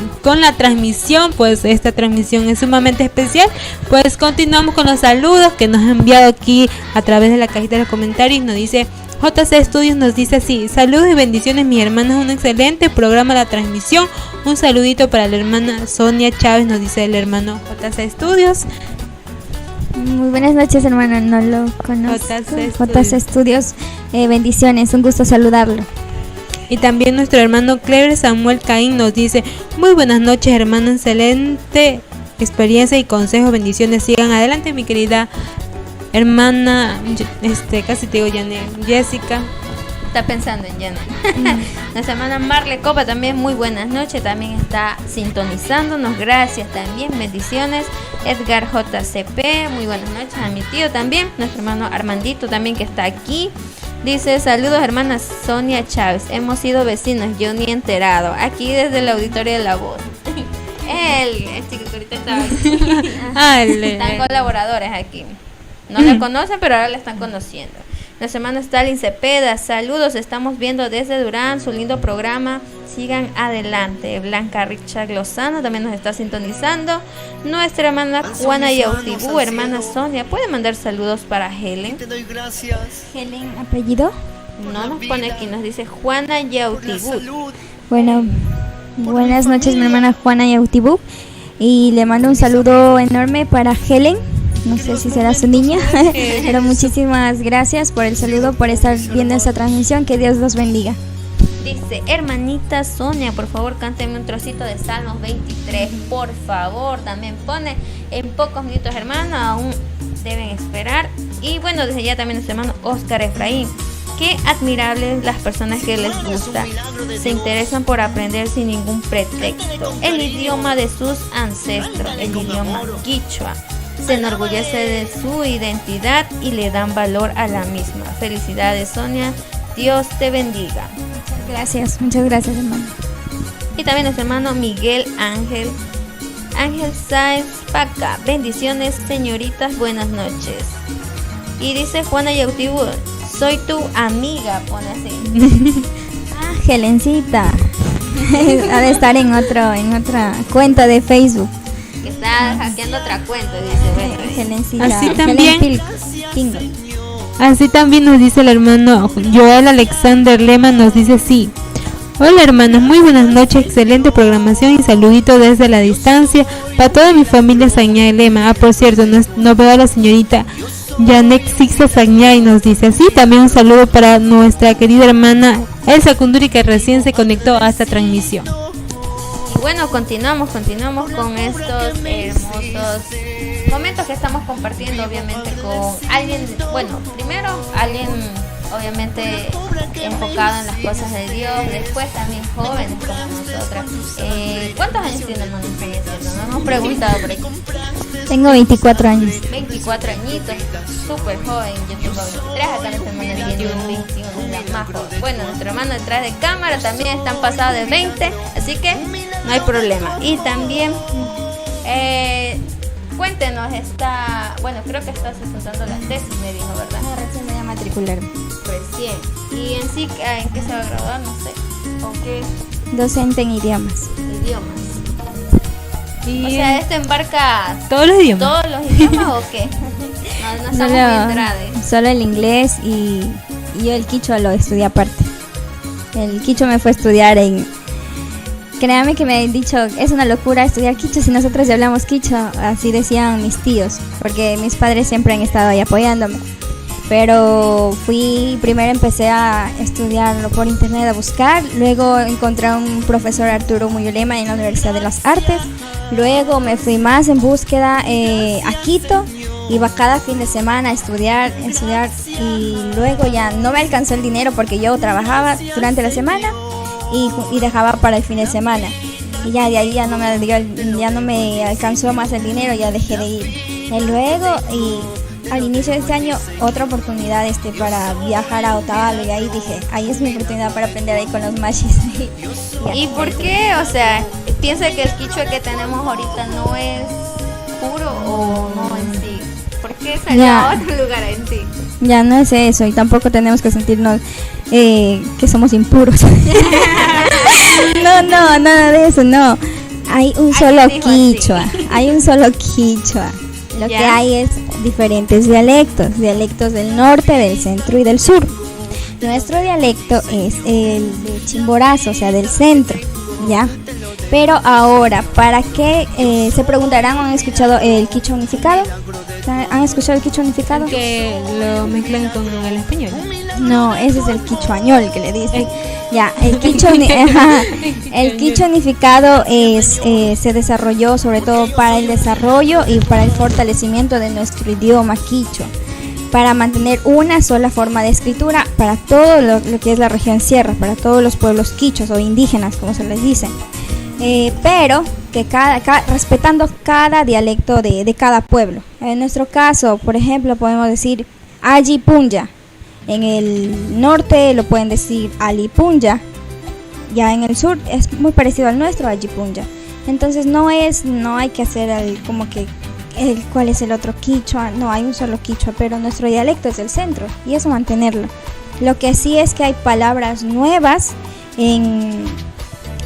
transmisión, pues esta transmisión es sumamente especial. Pues continuamos con los saludos que nos han enviado aquí a través de la cajita de los comentarios. Nos dice JC Studios, nos dice así: saludos y bendiciones mis hermanas, un excelente programa la transmisión. Un saludito para la hermana Sonia Chávez, nos dice el hermano JC Studios. Muy buenas noches, hermano, no lo conozco. JC Studios, bendiciones, un gusto saludarlo. Y también nuestro hermano Clever Samuel Caín nos dice: muy buenas noches, hermano, excelente experiencia y consejo, bendiciones, sigan adelante, mi querida hermana, casi te digo Jessica. Está pensando en Janet. Nuestra hermana Marle Copa también, muy buenas noches, también está sintonizándonos, gracias también, bendiciones. Edgar JCP, muy buenas noches a mi tío también, nuestro hermano Armandito también que está aquí. Dice: saludos hermana Sonia Chávez, hemos sido vecinos, yo ni enterado, aquí desde el auditorio de La Voz. El chico que ahorita estaba aquí. Están colaboradores aquí. No la conocen, pero ahora la están conociendo. Nuestra hermana Stalin Cepeda, saludos, estamos viendo desde Durán su lindo programa, sigan adelante. Blanca Richard Lozano también nos está sintonizando. Nuestra hermana Juana Yautibú, hermana Sonia, ¿puede mandar saludos para Helen? Te doy gracias. ¿Helen apellido? No nos pone aquí, nos dice Juana Yautibú. Bueno, buenas noches mi hermana Juana Yautibú, y le mando un saludo enorme para Helen, no sé si será su niña, pero muchísimas gracias por el saludo, por estar viendo esta transmisión, que Dios los bendiga. Dice, hermanita Sonia, por favor cánteme un trocito de Salmos 23, por favor. También pone en pocos minutos, hermano, aún deben esperar. Y bueno, desde ya también nuestro hermano Oscar Efraín. Qué admirables las personas que les gusta, se interesan por aprender sin ningún pretexto el idioma de sus ancestros, el idioma quichua. Se enorgullece de su identidad y le dan valor a la misma. Felicidades, Sonia, Dios te bendiga. Muchas gracias, hermano. Y también nuestro hermano Miguel Ángel Sáenz Paca. Bendiciones, señoritas, buenas noches. Y dice Juana Yautibu, soy tu amiga, pone así. Helencita. Ha de estar en otra cuenta de Facebook. Que está hackeando otra cuenta, dice. Bueno, Helencita. Así también. Helen Pingo. Así también nos dice el hermano Joel Alexander Lema, nos dice sí. Hola hermanos, muy buenas noches, excelente programación y saludito desde la distancia para toda mi familia Sañay Lema. Por cierto, nos veo a la señorita Janek Sixa Sañay, nos dice así. También un saludo para nuestra querida hermana Elsa Kunduri, que recién se conectó a esta transmisión. Y bueno, continuamos con estos hermosos momentos que estamos compartiendo, obviamente con alguien, bueno, primero alguien obviamente enfocado en las cosas de Dios, después también jóvenes como nosotras. ¿Cuántos años tiene hermano falleciendo? Nos hemos preguntado por aquí. Tengo 24 años. 24 añitos, súper joven. Yo tengo 23, acá nuestra hermana tiene 21, la más joven. Bueno, nuestro hermano detrás de cámara también están pasados de 20, así que no hay problema. Y también cuéntenos, bueno, creo que estás presentando la tesis, me dijo, ¿verdad? Recién me voy a matricular. Recién. Y en sí, ¿en qué se va a graduar? No sé. ¿O qué? Docente en idiomas. Y O sea, ¿esto embarca todos los idiomas. todos los idiomas o qué? No estamos bien grave. Solo el inglés y yo el quichua lo estudié aparte. El quichua me fue a estudiar en... Créame que me han dicho, es una locura estudiar quichua si nosotros ya hablamos quichua, así decían mis tíos, porque mis padres siempre han estado ahí apoyándome. Pero primero empecé a estudiarlo por internet, a buscar, luego encontré a un profesor, Arturo Muyulema, en la Universidad de las Artes, luego me fui más en búsqueda a Quito, iba cada fin de semana a estudiar, y luego ya no me alcanzó el dinero porque yo trabajaba durante la semana y dejaba para el fin de semana, y ya de ahí ya no me alcanzó más el dinero, ya dejé de ir. Y luego, al inicio de este año, otra oportunidad para viajar a Otavalo, y ahí dije, ahí es mi oportunidad para aprender ahí con los machis. ¿Y por qué? O sea, ¿piensa que el quichua que tenemos ahorita no es puro o no en sí? ¿Por qué salió a otro lugar en sí? Ya no es eso, y tampoco tenemos que sentirnos que somos impuros. No, nada de eso, no. Hay un solo quichua, Lo que hay es diferentes dialectos del norte, del centro y del sur. Nuestro dialecto es el de Chimborazo, o sea, del centro, ¿ya? Pero ahora, ¿para qué? Se preguntarán, ¿han escuchado el quichua unificado? ¿Han escuchado el quichua unificado? Que lo mezclan con el español. No, ese es el quichuañol que le dicen. Ya, el quichua unificado se desarrolló sobre todo para el desarrollo y para el fortalecimiento de nuestro idioma quichua, para mantener una sola forma de escritura para todo lo que es la región sierra, para todos los pueblos quichuas o indígenas, como se les dice, pero que respetando cada dialecto de cada pueblo. En nuestro caso, por ejemplo, podemos decir Ayipunya. En el norte lo pueden decir Alipunya. Ya en el sur es muy parecido al nuestro, Ayipunya. Entonces no hay que hacer cuál es el otro quichua. No, hay un solo quichua, pero nuestro dialecto es el centro y eso mantenerlo. Lo que sí es que hay palabras nuevas en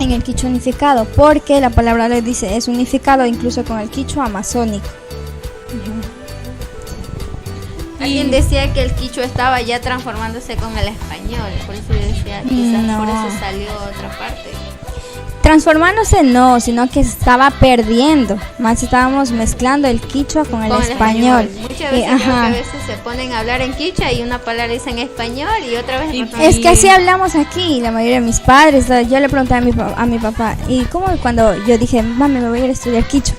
el quichua unificado, porque la palabra le dice es unificado incluso con el quichua amazónico. Alguien decía que el quichua estaba ya transformándose con el español, por eso yo decía, quizás por eso salió a otra parte. transformándose no, sino que se estaba perdiendo. Más estábamos mezclando el quichua con el español. Muchas veces, creo que a veces se ponen a hablar en quichua y una palabra dice en español y otra vez en Es que así hablamos aquí, la mayoría de mis padres. Yo le pregunté a mi papá, ¿y cómo cuando yo dije, mami, me voy a ir a estudiar quichua?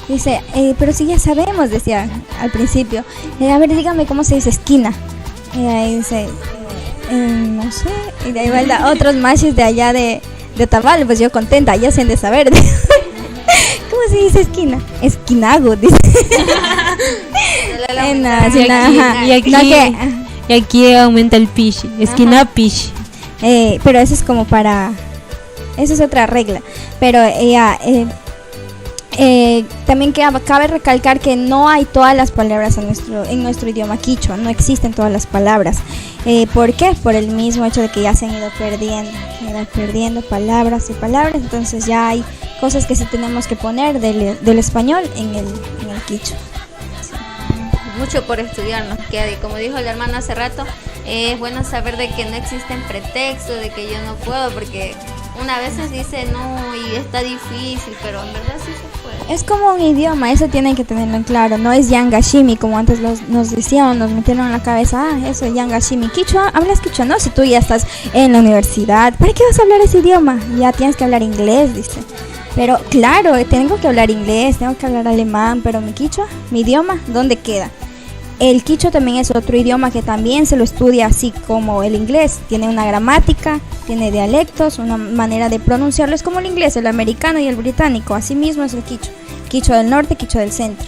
Dice, pero si ya sabemos, decía al principio. A ver, dígame cómo se dice esquina. Y ahí dice, no sé. Y de ahí vuelta otros machis de allá de Tabal, pues yo contenta, ya se han de saber. ¿Cómo se dice esquina? Esquinago, dice. Y aquí aumenta el pish, esquina pish. Pero eso es como para... Eso es otra regla. Pero también cabe recalcar que no hay todas las palabras en nuestro idioma quichua, no existen todas las palabras. ¿Por qué? Por el mismo hecho de que ya se han ido perdiendo palabras y palabras, entonces ya hay cosas que sí tenemos que poner del español en el quichua. Mucho por estudiar nos queda, y como dijo el hermano hace rato, es bueno saber de que no existen pretextos, de que yo no puedo, porque una vez dice no y está difícil, pero en verdad sí se puede. Es como un idioma, eso tienen que tenerlo en claro, no es Yangashimi como antes nos decían, nos metieron en la cabeza, eso es Yangashimi. Quichua, hablas quichua, no, si tú ya estás en la universidad, ¿para qué vas a hablar ese idioma? Ya tienes que hablar inglés, dice. Pero claro, tengo que hablar inglés, tengo que hablar alemán, pero mi quichua, mi idioma, ¿dónde queda? El quichua también es otro idioma que también se lo estudia así como el inglés. Tiene una gramática, tiene dialectos, una manera de pronunciarlo. Es como el inglés, el americano y el británico. Así mismo es el quichua. Quichua del norte, quichua del centro.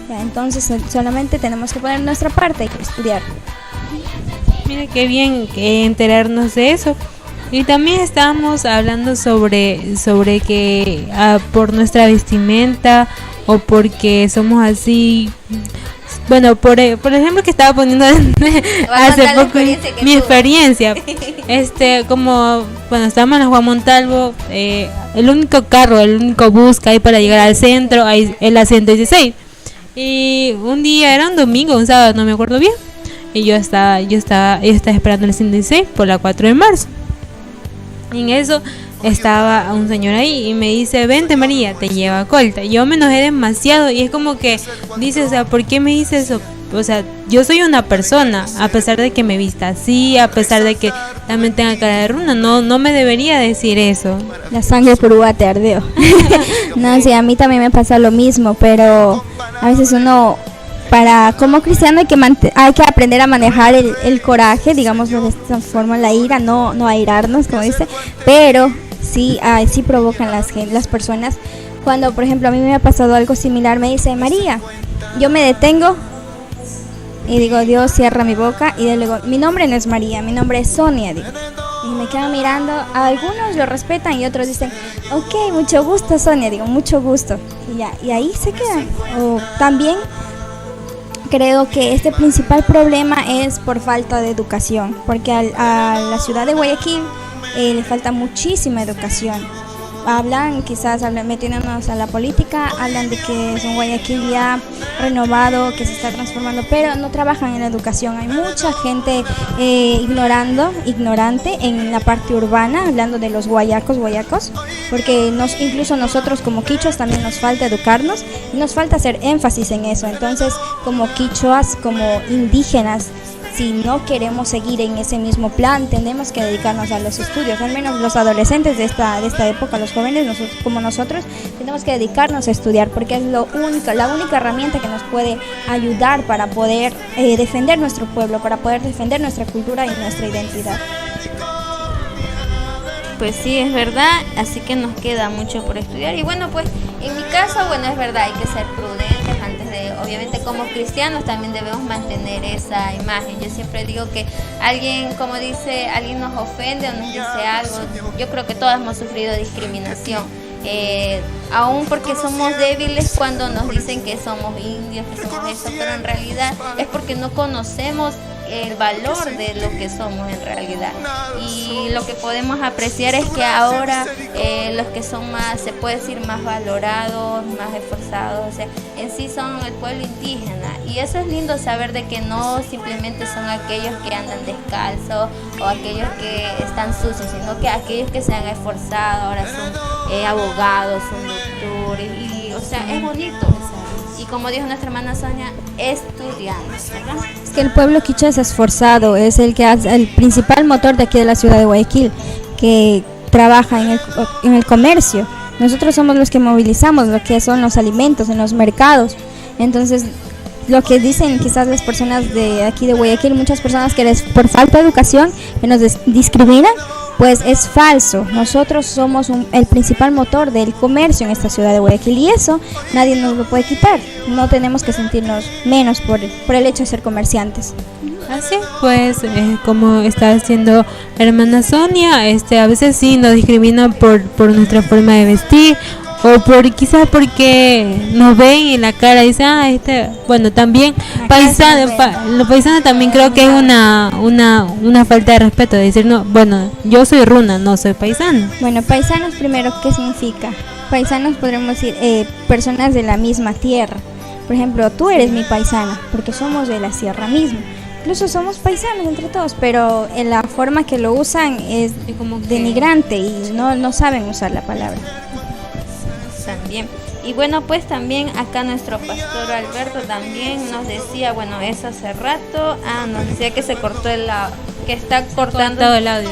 Ya, entonces solamente tenemos que poner nuestra parte y estudiar. Mira qué bien enterarnos de eso. Y también estábamos hablando sobre que por nuestra vestimenta o porque somos así... Bueno, por ejemplo que estaba poniendo hace poco mi experiencia, como cuando estábamos en la Juan Montalvo, el único bus que hay para llegar al centro es la 116, y un día era un domingo, un sábado, no me acuerdo bien, y yo estaba esperando el 116 por la 4 de marzo, y en eso estaba un señor ahí y me dice, vente María, te lleva colta. Yo me enojé demasiado y es como que dice, o sea, ¿por qué me dice eso? O sea, yo soy una persona, a pesar de que me vista así, a pesar de que también tenga cara de runa, no me debería decir eso. La sangre prueba te ardeó. No, sí, a mí también me pasa lo mismo, pero a veces uno... como cristiano hay que aprender a manejar el coraje, digamos de esta forma, la ira, no airarnos, como dice, pero sí provocan las personas. Cuando, por ejemplo, a mí me ha pasado algo similar, me dice, María, yo me detengo y digo, Dios cierra mi boca, y luego, mi nombre no es María, mi nombre es Sonia, digo. Y me quedan mirando, algunos lo respetan y otros dicen, ok, mucho gusto Sonia, digo, mucho gusto, y ahí se quedan. O también creo que este principal problema es por falta de educación, porque a la ciudad de Guayaquil le falta muchísima educación. Quizás metiéndonos a la política, hablan de que es un Guayaquil ya renovado, que se está transformando, pero no trabajan en la educación. Hay mucha gente ignorante en la parte urbana, hablando de los guayacos, porque incluso nosotros como quichuas también nos falta educarnos y nos falta hacer énfasis en eso. Entonces, como quichuas, como indígenas, si no queremos seguir en ese mismo plan, tenemos que dedicarnos a los estudios. Al menos los adolescentes de esta época, los jóvenes como nosotros, tenemos que dedicarnos a estudiar, porque es la única herramienta que nos puede ayudar para poder defender nuestro pueblo, para poder defender nuestra cultura y nuestra identidad. Pues sí, es verdad, así que nos queda mucho por estudiar. Y bueno, pues en mi caso, es verdad, hay que ser prudentes antes de, obviamente como cristianos también debemos mantener esa imagen. Yo siempre digo que alguien nos ofende o nos dice algo, yo creo que todos hemos sufrido discriminación. Aún porque somos débiles cuando nos dicen que somos indios, que somos eso, pero en realidad es porque no conocemos el valor de lo que somos en realidad. Y lo que podemos apreciar es que ahora los que son más, se puede decir, más valorados, más esforzados, o sea, en sí son el pueblo indígena. Y eso es lindo saber de que no simplemente son aquellos que andan descalzos o aquellos que están sucios, sino que aquellos que se han esforzado ahora son abogados, son doctores, y o sea, es bonito. Y como dijo nuestra hermana Sonia, estudiantes, ¿verdad? Es que el pueblo quichua es esforzado, es el que hace el principal motor de aquí de la ciudad de Guayaquil, que trabaja en el comercio. Nosotros somos los que movilizamos lo que son los alimentos en los mercados. Entonces, lo que dicen quizás las personas de aquí de Guayaquil, muchas personas que por falta de educación que nos discriminan, pues es falso. Nosotros somos el principal motor del comercio en esta ciudad de Guayaquil y eso nadie nos lo puede quitar. No tenemos que sentirnos menos por el hecho de ser comerciantes. Así pues, como está haciendo la hermana Sonia, a veces sí nos discriminan por nuestra forma de vestir, o quizás porque nos ven en la cara y dicen, bueno, también paisano, lo paisano también creo que es una falta de respeto, de decir, no, bueno, yo soy runa, no soy paisano. Bueno, paisanos primero, ¿qué significa? Paisanos podremos decir personas de la misma tierra. Por ejemplo, tú eres mi paisana, porque somos de la sierra misma. Incluso somos paisanos entre todos, pero en la forma que lo usan es como denigrante y no saben usar la palabra. También. Y bueno, pues también acá nuestro pastor Alberto también nos decía, bueno, eso hace rato, nos decía que se cortó que está cortando el audio,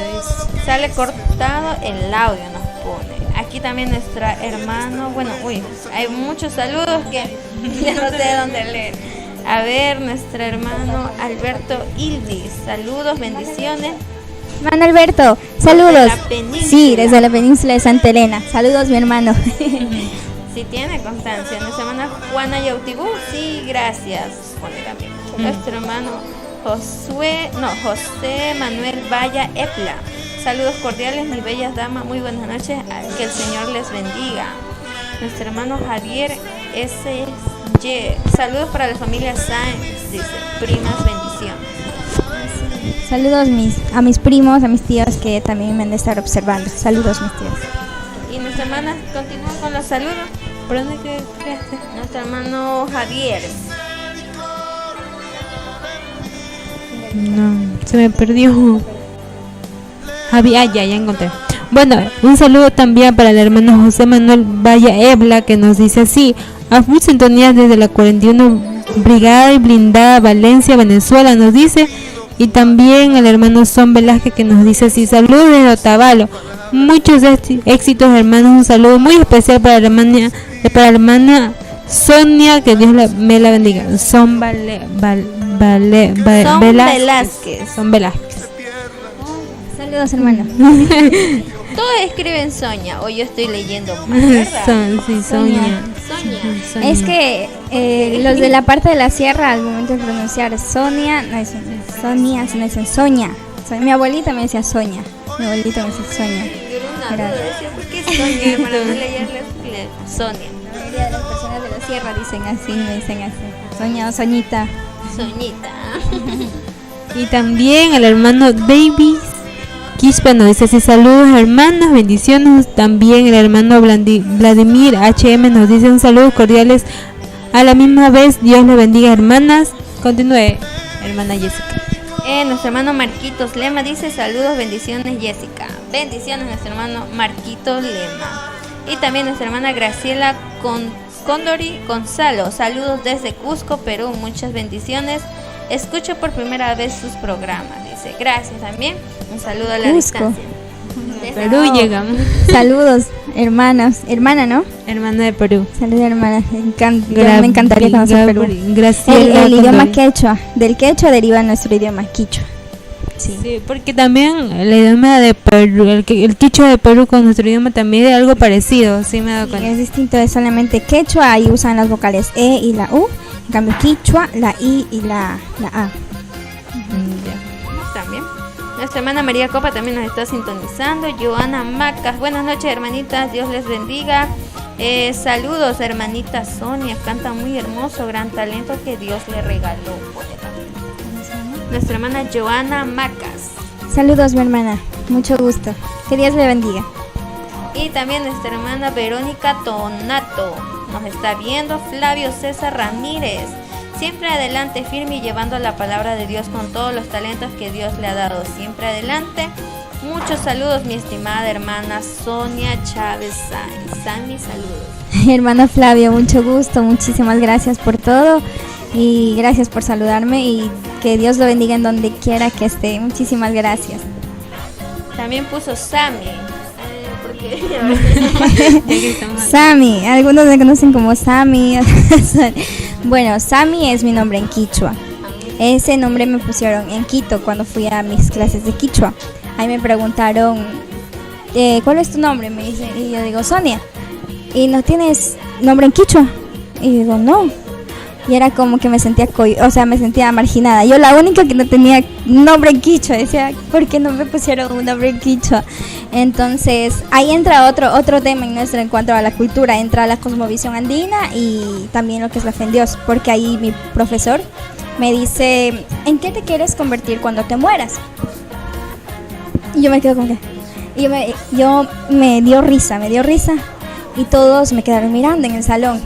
sale cortado el audio, nos pone. Aquí también nuestra hermano, bueno, hay muchos saludos que ya no sé dónde leer. A ver, nuestro hermano Alberto Ilvis, saludos, bendiciones. Hermano Alberto, saludos. Desde la península. Sí, desde la península de Santa Elena. Saludos, mi hermano. Sí, tiene constancia. Nuestra hermana Juana Yautibú, sí, gracias. Pone también. Nuestro hermano José Manuel Valla Epla. Saludos cordiales, mis bellas damas. Muy buenas noches. Que el Señor les bendiga. Nuestro hermano Javier S.Y. Saludos para la familia Sáenz, dice. Primas, bendiciones. Saludos a mis primos, a mis tíos que también me han de estar observando. Saludos, mis tíos. Y nuestra hermana continúa con los saludos. ¿Por dónde creaste? Nuestro hermano Javier. No, se me perdió. Javier, ya encontré. Bueno, un saludo también para el hermano José Manuel Valla Ebla, que nos dice así: a full sintonía desde la 41 Brigada y Blindada Valencia, Venezuela, nos dice. Y también el hermano Son Velázquez, que nos dice así: saludos desde Otavalo, muchos éxitos, hermanos. Un saludo muy especial para la hermana Sonia, que Dios me la bendiga. Son Velázquez. Son Velázquez. Saludos, hermano. Todos escriben Sonia, o yo estoy leyendo mal, ¿verdad? Sonia. Es que los de la parte de la sierra, al momento de pronunciar Sonia, no dicen Sonia, sino dicen Sonia. Mi abuelita me decía Sonia. Mi abuelita me decía Sonia. Decía, ¿por qué Sonia? Para no leerle Sonia. La mayoría de las personas de la sierra dicen así, me dicen así. Soña o Soñita. Soñita. Y también el hermano Davis Quispe nos dice así: saludos, hermanas, bendiciones. También el hermano Vladimir HM nos dice un saludo cordiales a la misma vez. Dios le bendiga, hermanas. Continúe, hermana Jessica. Nuestro hermano Marquitos Lema dice: saludos, bendiciones, Jessica. Bendiciones, nuestro hermano Marquitos Lema. Y también nuestra hermana Graciela Condori Gonzalo: saludos desde Cusco, Perú. Muchas bendiciones. Escucho por primera vez sus programas, dice. Gracias también. Un saludo a la Cusco. distancia. Perú llegamos. Saludos, hermana, ¿no? Hermana de Perú. Saludos, hermana. Me encantaría conocer Perú. Graciela, el idioma quechua. Del quechua deriva nuestro idioma quichua. Sí, porque también el idioma de Perú, el quichua de Perú con nuestro idioma también es algo parecido. Sí, me he dado cuenta. Es distinto, es solamente quechua, ahí usan las vocales E y la U. En cambio, quichua, la I y la A. También. Nuestra hermana María Copa también nos está sintonizando. Joana Macas: buenas noches, hermanitas, Dios les bendiga. Saludos, hermanita Sonia, canta muy hermoso, gran talento que Dios le regaló. nuestra hermana Joana Macas. Saludos, mi hermana. Mucho gusto. Que Dios le bendiga. Y también nuestra hermana Verónica Tonato. Nos está viendo Flavio César Ramírez. Siempre adelante, firme y llevando la palabra de Dios con todos los talentos que Dios le ha dado. Siempre adelante. Muchos saludos, mi estimada hermana Sonia Chávez Sainz. Sammy, saludos. Hermano Flavio, mucho gusto. Muchísimas gracias por todo. Y gracias por saludarme. Y que Dios lo bendiga en donde quiera que esté. Muchísimas gracias. También puso Sammy. Sammy, algunos me conocen como Sammy. Bueno, Sammy es mi nombre en quichua. Ese nombre me pusieron en Quito cuando fui a mis clases de quichua. Ahí me preguntaron, ¿cuál es tu nombre? Me dice, y yo digo, Sonia. ¿Y no tienes nombre en quichua? Y digo, no. Y era como que me sentía me sentía marginada. Yo la única que no tenía nombre en quichua. Decía, ¿por qué no me pusieron un nombre en quichua? Entonces, ahí entra otro tema en cuanto a la cultura. Entra la cosmovisión andina y también lo que es la fe en Dios. Porque ahí mi profesor me dice, ¿en qué te quieres convertir cuando te mueras? Y yo me quedo como que... Y yo me dio risa. Y todos me quedaron mirando en el salón.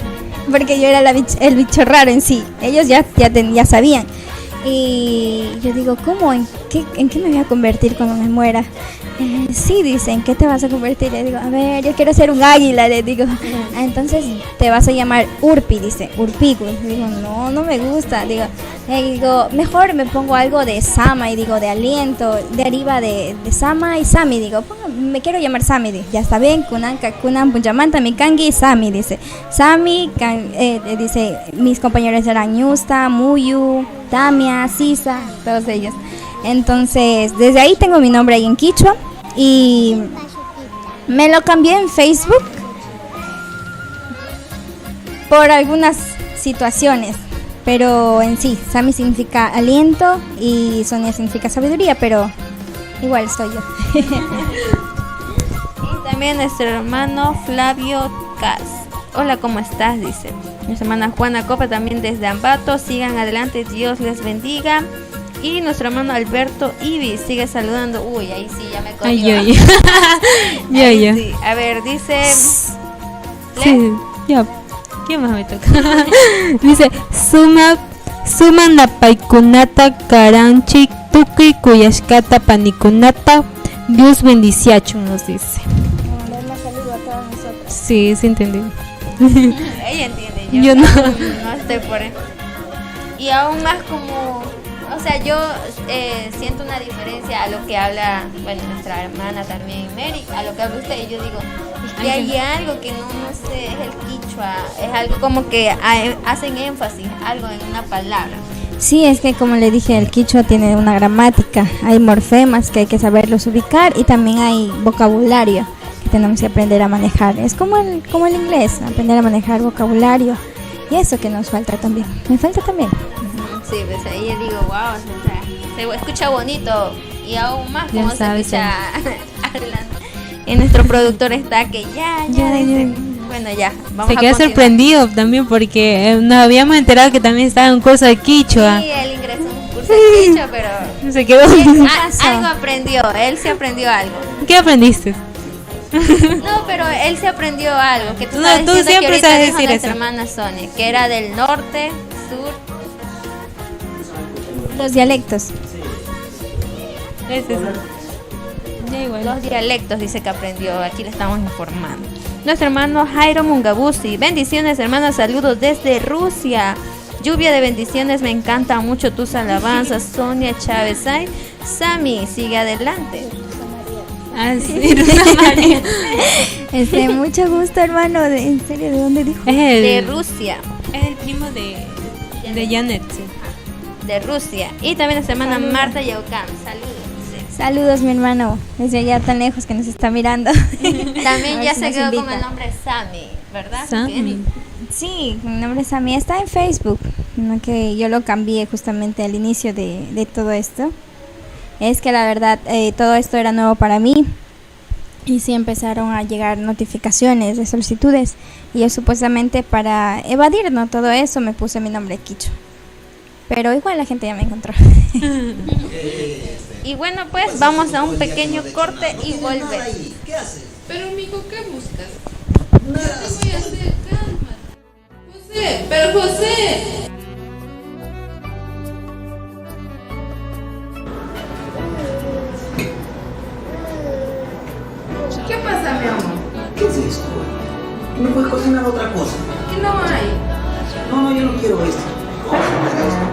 Porque yo era el bicho raro en sí. Ellos ya sabían. Y yo digo, ¿cómo? ¿En qué me voy a convertir cuando me muera? Sí, dicen, ¿en qué te vas a convertir? Le digo, a ver, yo quiero ser un águila. Le digo, entonces te vas a llamar Urpi, dice, Urpico. Digo, no me gusta. Digo, mejor me pongo algo de Sama, y digo, de aliento, deriva de Sama y Sami. Digo, me quiero llamar Sami. Ya está bien, Kunan Punjamanta, Mikangi, Sami, dice. Sami, dice, mis compañeros eran Yusta, Muyu, Tamia, Sisa, todos ellos. Entonces, desde ahí tengo mi nombre ahí en quichua y me lo cambié en Facebook por algunas situaciones, pero en sí, Sami significa aliento y Sonia significa sabiduría, pero igual soy yo. Y también nuestro hermano Flavio Cas. Hola, ¿cómo estás? Dice. Nuestra hermana Juana Copa también desde Ambato. Sigan adelante, Dios les bendiga. Y nuestro hermano Alberto Ibis sigue saludando. Uy, ahí sí, ya me cogió. Yo. Sí. A ver, dice... Sí, ya. ¿Qué más me toca? Dice, suman la paikunata karanchi tuki kuyashkata panikunata. Dios bendiciachun, nos dice. Un saludo a todos nosotros. Sí, entendí. Ella entiende, yo no estoy por él. Y aún más como... O sea, yo siento una diferencia a lo que habla, bueno, nuestra hermana también, Mary, a lo que habla usted. Y yo digo, es que hay algo que no sé, es el quichua, es algo como que hacen énfasis, algo en una palabra. Sí, es que como le dije, el quichua tiene una gramática, hay morfemas que hay que saberlos ubicar y también hay vocabulario que tenemos que aprender a manejar. Es como el inglés, aprender a manejar vocabulario y eso que nos falta también. Me falta también. Sí, pues ahí yo digo, wow, se escucha bonito y aún más como se escucha adelante. Y nuestro productor está que ya. Bueno, ya, vamos se a queda continuar. sorprendido también porque nos habíamos enterado que también estaba en un curso de quichua. Sí, él ingresó en un curso de quichua, pero Se quedó. algo aprendió, él se aprendió algo. ¿Qué aprendiste? No, pero él se aprendió algo, que tú No, tú diciendo siempre que ahorita sabes dijo decir nuestra eso. hermana Sonia, que era del norte, sur. Los dialectos. Es eso. Ya igual. Los dialectos dice que aprendió, aquí le estamos informando. Nuestro hermano Jairo Mungabusi, bendiciones hermanos, saludos desde Rusia. Lluvia de bendiciones, me encanta mucho tus alabanzas, Sonia Chávez Sainz. Sami, sigue adelante. Ah, sí, Rosa María. Mucho gusto, hermano. ¿En serio? ¿De dónde dijo? De Rusia. Es el primo de Janet, sí. De Rusia. Y también nuestra hermana Marta Yaucán, saludos. Saludos, mi hermano. Desde allá tan lejos que nos está mirando. También A ya ver si se nos quedó con invita. el nombre Sami, ¿verdad? Sammy. Sí, mi nombre es Ami. Está en Facebook. ¿No? Que yo lo cambié justamente al inicio de todo esto. Es que la verdad, todo esto era nuevo para mí. Y sí empezaron a llegar notificaciones de solicitudes. Y yo supuestamente para evadir, ¿no? Todo eso me puse mi nombre quichua. pero igual la gente ya me encontró. Y bueno, pues vamos a un pequeño corte y volvemos. ¿Qué haces? Pero, mijo, ¿qué buscas? Nada. ¿Qué voy a hacer? Calma. José, pero José. ¿Qué pasa, mi amor? ¿Qué es esto? ¿No puedes cocinar otra cosa? ¿Qué no hay? No, yo no quiero esto. No, no hagas esto.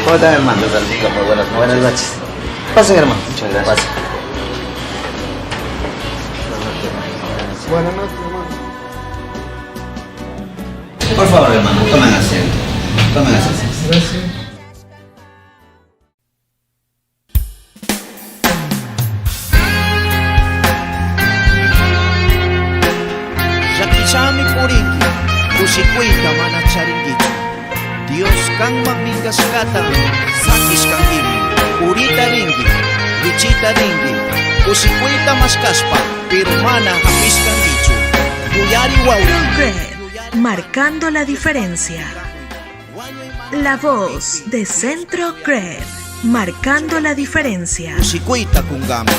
¿Cómo están, hermano? Buenas noches. Pasen, hermano. Muchas gracias. Pasen. Buenas noches, hermano. Por favor, hermano, tomen asiento. Tomen asiento. Gracias. Yakishami purinki, kushikuita mana charingichu. Dios kan magningas kata, sakis kangimi, urita ringi, lichita ringi, kushikuita maskaspa, pero mana hapis kangichu. Yuyari wauri. CREP, marcando la diferencia. La voz de Centro CREP, marcando la diferencia. Kushikuita kungama.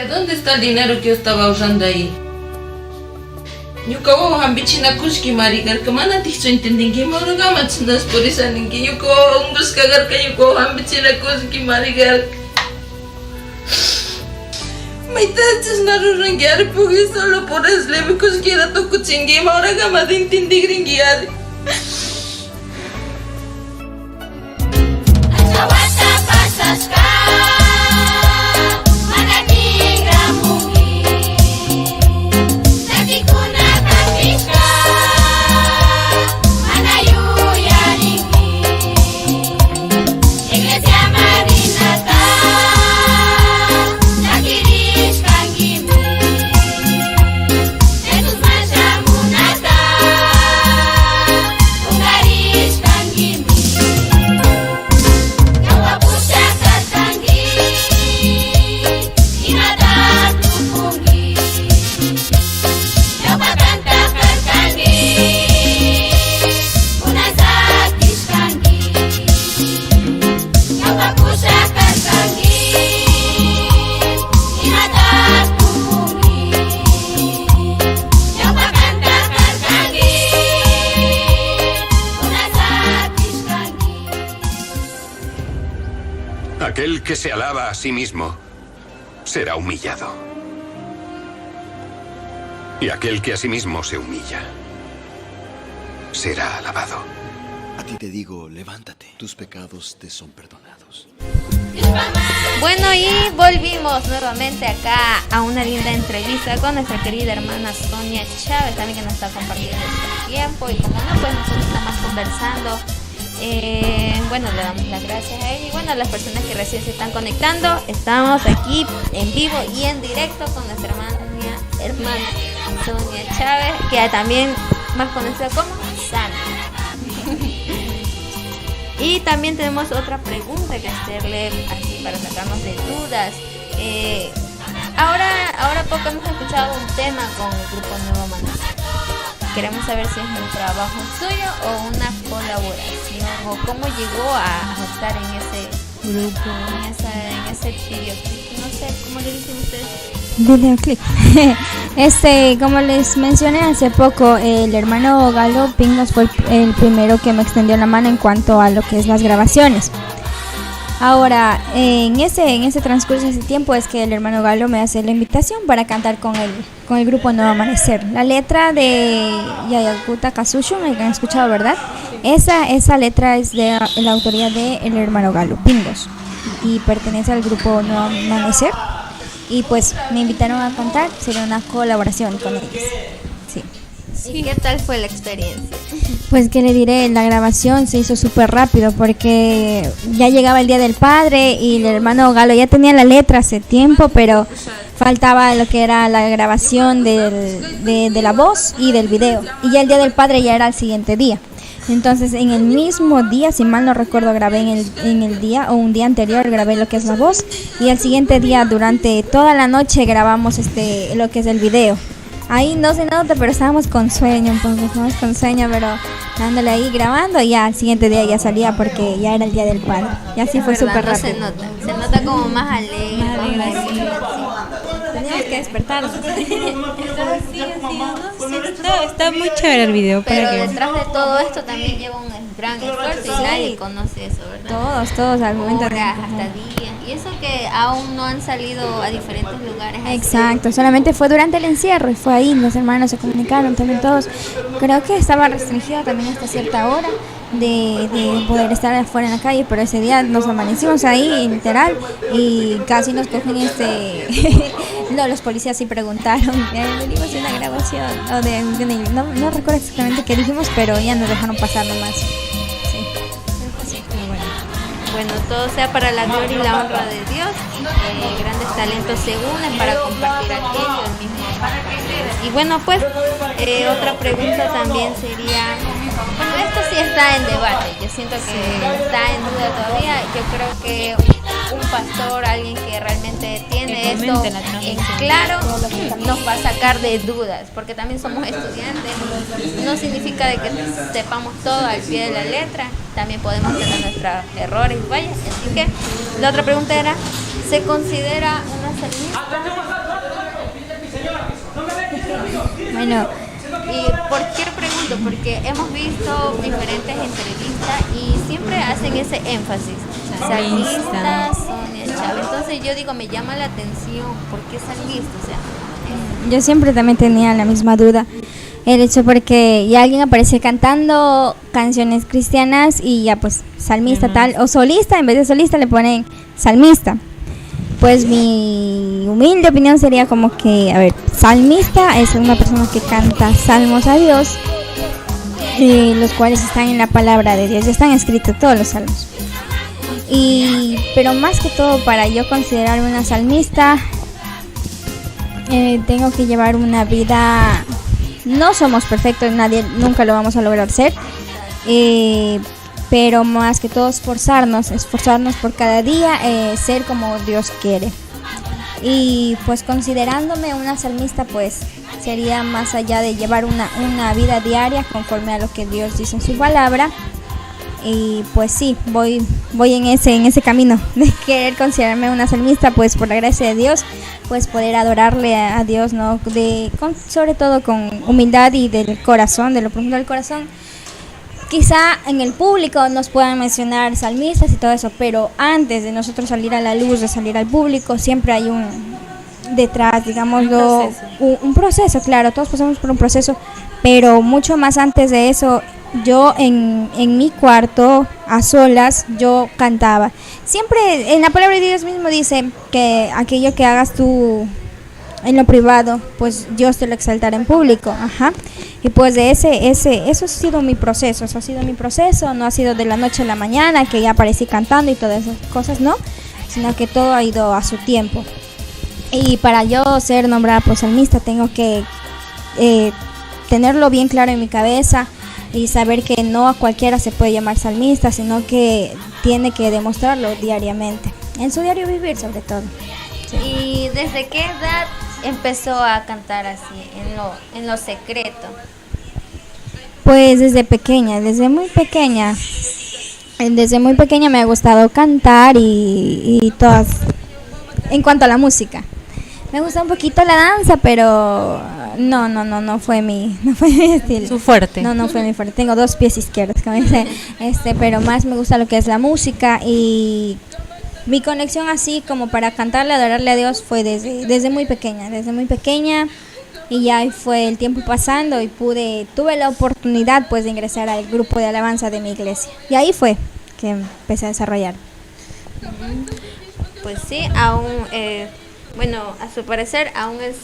¿Dónde está el dinero que yo estaba ahorrando ahí? Yo como hambichina kushki marigar, que mana ticho entendí que moro gama chindas por esa ninguém. Yo como un buscagar que yo como hambichina kushki marigar. Me estás na ruranguear porque solo por eso le kushki era to kuchingi moro gama de entendí gringuear. Aquel que se alaba a sí mismo será humillado. Y aquel que a sí mismo se humilla será alabado. A ti te digo, levántate, tus pecados te son perdonados. Bueno, y volvimos nuevamente acá a una linda entrevista con nuestra querida hermana Sonia Chávez, también que nos está compartiendo tiempo y como no, pues nosotros estamos conversando. Bueno, le damos las gracias a ella y bueno, a las personas que recién se están conectando. Estamos aquí en vivo y en directo con nuestra hermana Sonia Chávez, que también más conocida como Sami. Y también tenemos otra pregunta que hacerle así para sacarnos de dudas. Ahora poco hemos escuchado un tema con el grupo Nuevo Amanecer. Queremos saber si es un trabajo suyo o una colaboración, o cómo llegó a estar en ese grupo, en ese videoclip. No sé, ¿cómo le dicen ustedes? Videoclip. Como les mencioné hace poco, el hermano Galo Pingos fue el primero que me extendió la mano en cuanto a lo que es las grabaciones. Ahora, en ese transcurso de ese tiempo es que el hermano Galo me hace la invitación para cantar con el grupo Nuevo Amanecer. La letra de Yayakuta Kazushun, la que han escuchado, ¿verdad? Esa letra es de la autoría del hermano Galo Pingos y pertenece al grupo Nuevo Amanecer. Y pues me invitaron a cantar, sería una colaboración con ellos. Sí. ¿Y qué tal fue la experiencia? Pues que le diré, la grabación se hizo súper rápido porque ya llegaba el Día del Padre y el hermano Galo ya tenía la letra hace tiempo, pero faltaba lo que era la grabación de la voz y del video. Y ya el Día del Padre ya era el siguiente día. Entonces en el mismo día, si mal no recuerdo, grabé en el día o un día anterior grabé lo que es la voz y el siguiente día durante toda la noche grabamos lo que es el video. Ahí no se nota, pero estábamos con sueño, pero dándole ahí grabando y ya al siguiente día ya salía porque ya era el Día del Padre. Y así fue súper rápido. Se nota como más alegre. Sí. Teníamos que despertarnos. Está muy chévere el video. Pero detrás de todo esto también lleva un gran esfuerzo y nadie conoce eso, ¿verdad? Todos al momento horas, hasta días. Y eso que aún no han salido a diferentes lugares. Exacto, solamente fue durante el encierro y fue ahí, los hermanos se comunicaron también todos. Creo que estaba restringido también hasta cierta hora de poder estar afuera en la calle, pero ese día nos amanecimos ahí literal y casi nos cogen no, los policías sí preguntaron, venimos de una grabación o no recuerdo exactamente qué dijimos, pero ya nos dejaron pasar nomás. Bueno, todo sea para la gloria y la honra de Dios. Grandes talentos se unen para compartir aquello, el mismo amor. Y bueno, pues otra pregunta también sería, bueno, esto sí está en debate, yo siento que está en duda todavía. Yo creo que un pastor, alguien que realmente tiene esto en claro, nos va a sacar de dudas, porque también somos estudiantes. No significa de que sepamos todo al pie de la letra, también podemos tener nuestros errores y fallas. Así que la otra pregunta era, ¿se considera una salmista? Bueno, ¿y por qué pregunto? Porque hemos visto diferentes entrevistas y siempre hacen ese énfasis. Salmista, Sonia Chávez. Entonces yo digo, me llama la atención, ¿por qué salmista? O sea, yo siempre también tenía la misma duda. El hecho porque ya alguien aparece cantando canciones cristianas y ya pues salmista tal, o solista, en vez de solista le ponen salmista. Pues mi humilde opinión sería como que, a ver, salmista es una persona que canta salmos a Dios, los cuales están en la palabra de Dios, ya están escritos todos los salmos. Pero más que todo, para yo considerarme una salmista, tengo que llevar una vida. No somos perfectos, nadie nunca lo vamos a lograr ser, pero más que todo esforzarnos por cada día ser como Dios quiere. Y pues considerándome una salmista, pues sería más allá de llevar una vida diaria conforme a lo que Dios dice en su palabra. Y pues sí, voy en ese camino de querer considerarme una salmista, pues por la gracia de Dios, pues poder adorarle a Dios, ¿no? Sobre todo con humildad y del corazón, de lo profundo del corazón. Quizá en el público nos puedan mencionar salmistas y todo eso, pero antes de nosotros salir a la luz, de salir al público, siempre hay detrás, digámoslo, un proceso, claro, todos pasamos por un proceso, pero mucho más antes de eso, yo en mi cuarto, a solas, yo cantaba. Siempre en la palabra de Dios mismo dice que aquello que hagas tú en lo privado, pues Dios te lo exaltará en público, ajá. Y pues de eso ha sido mi proceso, no ha sido de la noche a la mañana que ya aparecí cantando y todas esas cosas, no, sino que todo ha ido a su tiempo. Y para yo ser nombrada pues salmista tengo que tenerlo bien claro en mi cabeza y saber que no a cualquiera se puede llamar salmista, sino que tiene que demostrarlo diariamente, en su diario vivir sobre todo. Sí. ¿Y desde qué edad empezó a cantar así, en lo secreto? Pues desde muy pequeña me ha gustado cantar y todas. En cuanto a la música, me gusta un poquito la danza, pero no fue mi estilo. Su fuerte. No fue mi fuerte. Tengo 2 pies izquierdos, como dice, pero más me gusta lo que es la música, y mi conexión así como para cantarle, adorarle a Dios fue desde muy pequeña, y ya fue el tiempo pasando y tuve la oportunidad pues de ingresar al grupo de alabanza de mi iglesia, y ahí fue que empecé a desarrollar. Pues sí, aún, bueno, a su parecer, aún es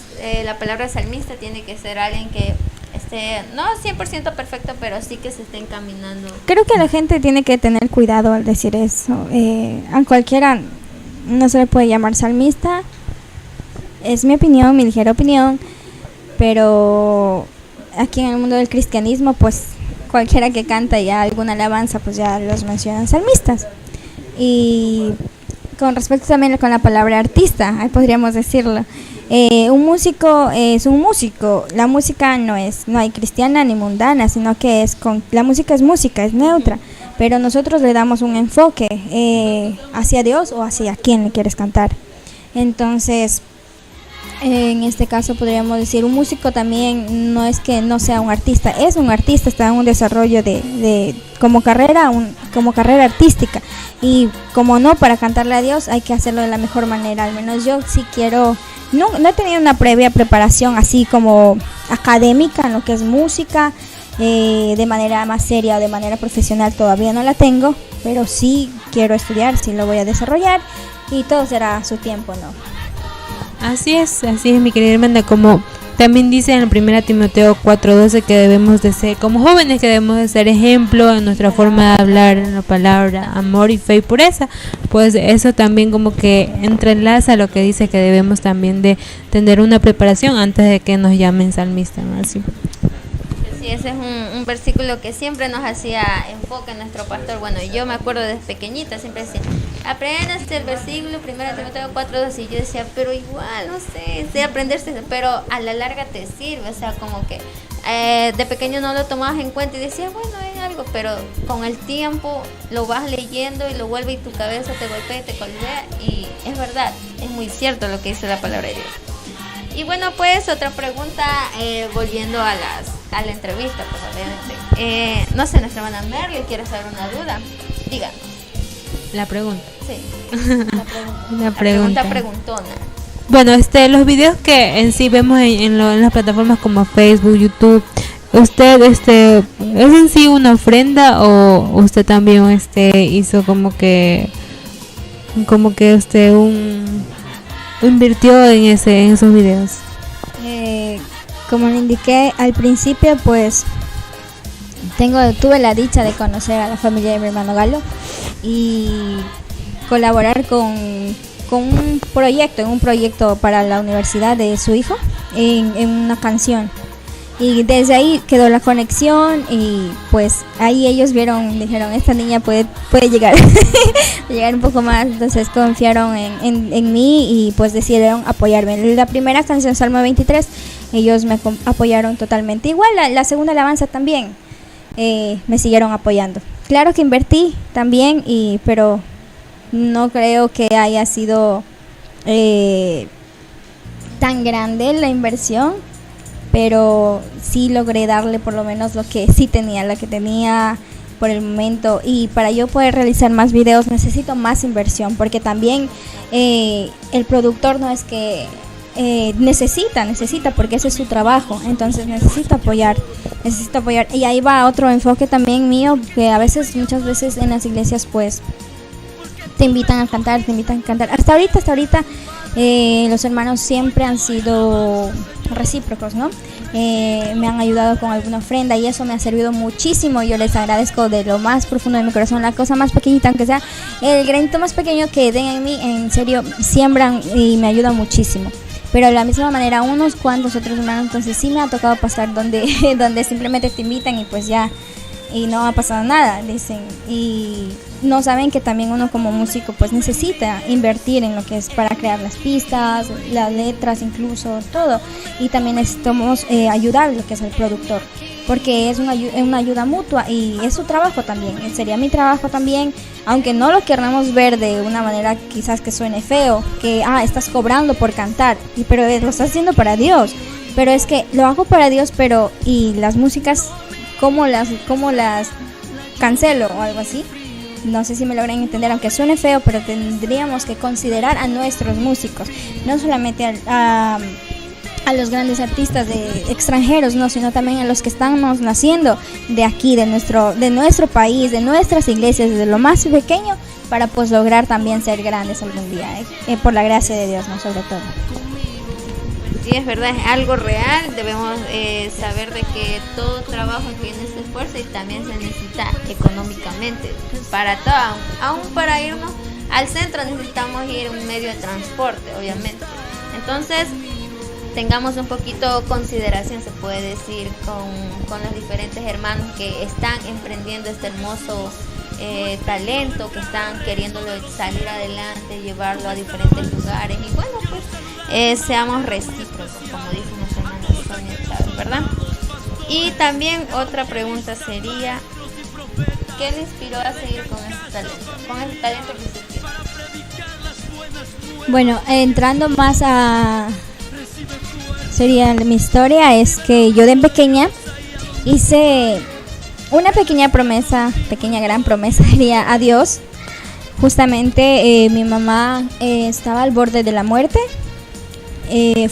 la palabra salmista tiene que ser alguien que esté, no 100% perfecto, pero sí que se esté encaminando. Creo que la gente tiene que tener cuidado al decir eso. A cualquiera no se le puede llamar salmista, es mi opinión, mi ligera opinión, pero aquí en el mundo del cristianismo, pues cualquiera que canta ya alguna alabanza, pues ya los mencionan salmistas. Y con respecto también con la palabra artista, ahí podríamos decirlo. Un músico es un músico. La música no hay cristiana ni mundana, sino que la música es música, es neutra. Pero nosotros le damos un enfoque hacia Dios o hacia quien le quieres cantar. Entonces, en este caso podríamos decir un músico también no es que no sea un artista, es un artista, está en un desarrollo como carrera artística, y como no, para cantarle a Dios hay que hacerlo de la mejor manera. Al menos yo sí quiero, no he tenido una previa preparación así como académica en lo que es música, de manera más seria o de manera profesional todavía no la tengo, pero sí quiero estudiar, sí lo voy a desarrollar, y todo será a su tiempo, ¿no? Así es, mi querida hermana, como también dice en 1 Timoteo 4:12 que debemos de ser, como jóvenes, que debemos de ser ejemplo en nuestra forma de hablar, en la palabra, amor y fe y pureza. Pues eso también como que entrelaza lo que dice que debemos también de tener una preparación antes de que nos llamen salmistas, ¿no? Así. Sí, ese es un versículo que siempre nos hacía enfoque nuestro pastor. Bueno, yo me acuerdo desde pequeñita, siempre decía, aprendas el versículo 1 Timoteo 4:2, y yo decía, pero igual, no sé aprenderse, pero a la larga te sirve, o sea, como que de pequeño no lo tomabas en cuenta y decías, bueno, es algo, pero con el tiempo lo vas leyendo y lo vuelve y tu cabeza te golpea y te golpea, y es verdad, es muy cierto lo que dice la palabra de Dios. Y bueno, pues otra pregunta, volviendo a la entrevista, pues obviamente. No sé, nuestra hermana Merly quiere hacer una duda. Diga. La pregunta. Sí. La pregunta preguntona. Bueno, los videos que en sí vemos en las plataformas como Facebook, YouTube, ¿usted es en sí una ofrenda o usted también hizo como que invirtió en esos videos? Como le indiqué al principio, pues tuve la dicha de conocer a la familia de mi hermano Galo y colaborar con un proyecto para la universidad de su hijo en una canción, y desde ahí quedó la conexión, y pues ahí ellos dijeron, esta niña puede llegar llegar un poco más, entonces confiaron en mí y pues decidieron apoyarme. La primera canción, Salmo 23, ellos me apoyaron totalmente. Igual la segunda alabanza también me siguieron apoyando. Claro que invertí también, pero no creo que haya sido tan grande la inversión, pero sí logré darle por lo menos lo que tenía por el momento. Y para yo poder realizar más videos necesito más inversión, porque también el productor no es que necesita, porque ese es su trabajo, entonces necesito apoyar. Y ahí va otro enfoque también mío, que muchas veces en las iglesias pues te invitan a cantar. Hasta ahorita Los hermanos siempre han sido recíprocos, ¿no? Me han ayudado con alguna ofrenda y eso me ha servido muchísimo. Yo les agradezco de lo más profundo de mi corazón. La cosa más pequeñita, aunque sea el granito más pequeño que den en mí, en serio, siembran y me ayudan muchísimo. Pero de la misma manera, unos cuantos otros hermanos, entonces sí me ha tocado pasar donde simplemente te invitan y pues ya, y no ha pasado nada, dicen, y no saben que también uno como músico pues necesita invertir en lo que es para crear las pistas, las letras, incluso todo, y también necesitamos ayudar lo que es el productor, porque es una ayuda mutua y es su trabajo también, sería mi trabajo también, aunque no lo queramos ver de una manera quizás que suene feo, que estás cobrando por cantar, pero lo estás haciendo para Dios, pero es que lo hago para Dios, pero y las músicas cómo las cancelo o algo así. No sé si me logran entender, aunque suene feo, pero tendríamos que considerar a nuestros músicos, no solamente a los grandes artistas de extranjeros, no, sino también a los que estamos naciendo de aquí, de nuestro país, de nuestras iglesias, desde lo más pequeño, para pues lograr también ser grandes algún día, por la gracia de Dios, no, sobre todo. Sí, es verdad, es algo real, debemos saber de que todo trabajo tiene su esfuerzo y también se necesita económicamente para todo, aún para irnos al centro necesitamos ir en un medio de transporte, obviamente. Entonces, tengamos un poquito consideración, se puede decir, con los diferentes hermanos que están emprendiendo este hermoso talento, que están queriéndolo salir adelante, llevarlo a diferentes lugares y bueno, pues seamos recíprocos, como dice nuestra hermana Sonia Chávez, ¿verdad? Y también otra pregunta sería, ¿qué le inspiró a seguir con este talento que usted tiene? Bueno, entrando más sería mi historia, es que yo de pequeña hice una pequeña promesa, gran promesa, diría, a Dios. Justamente mi mamá estaba al borde de la muerte.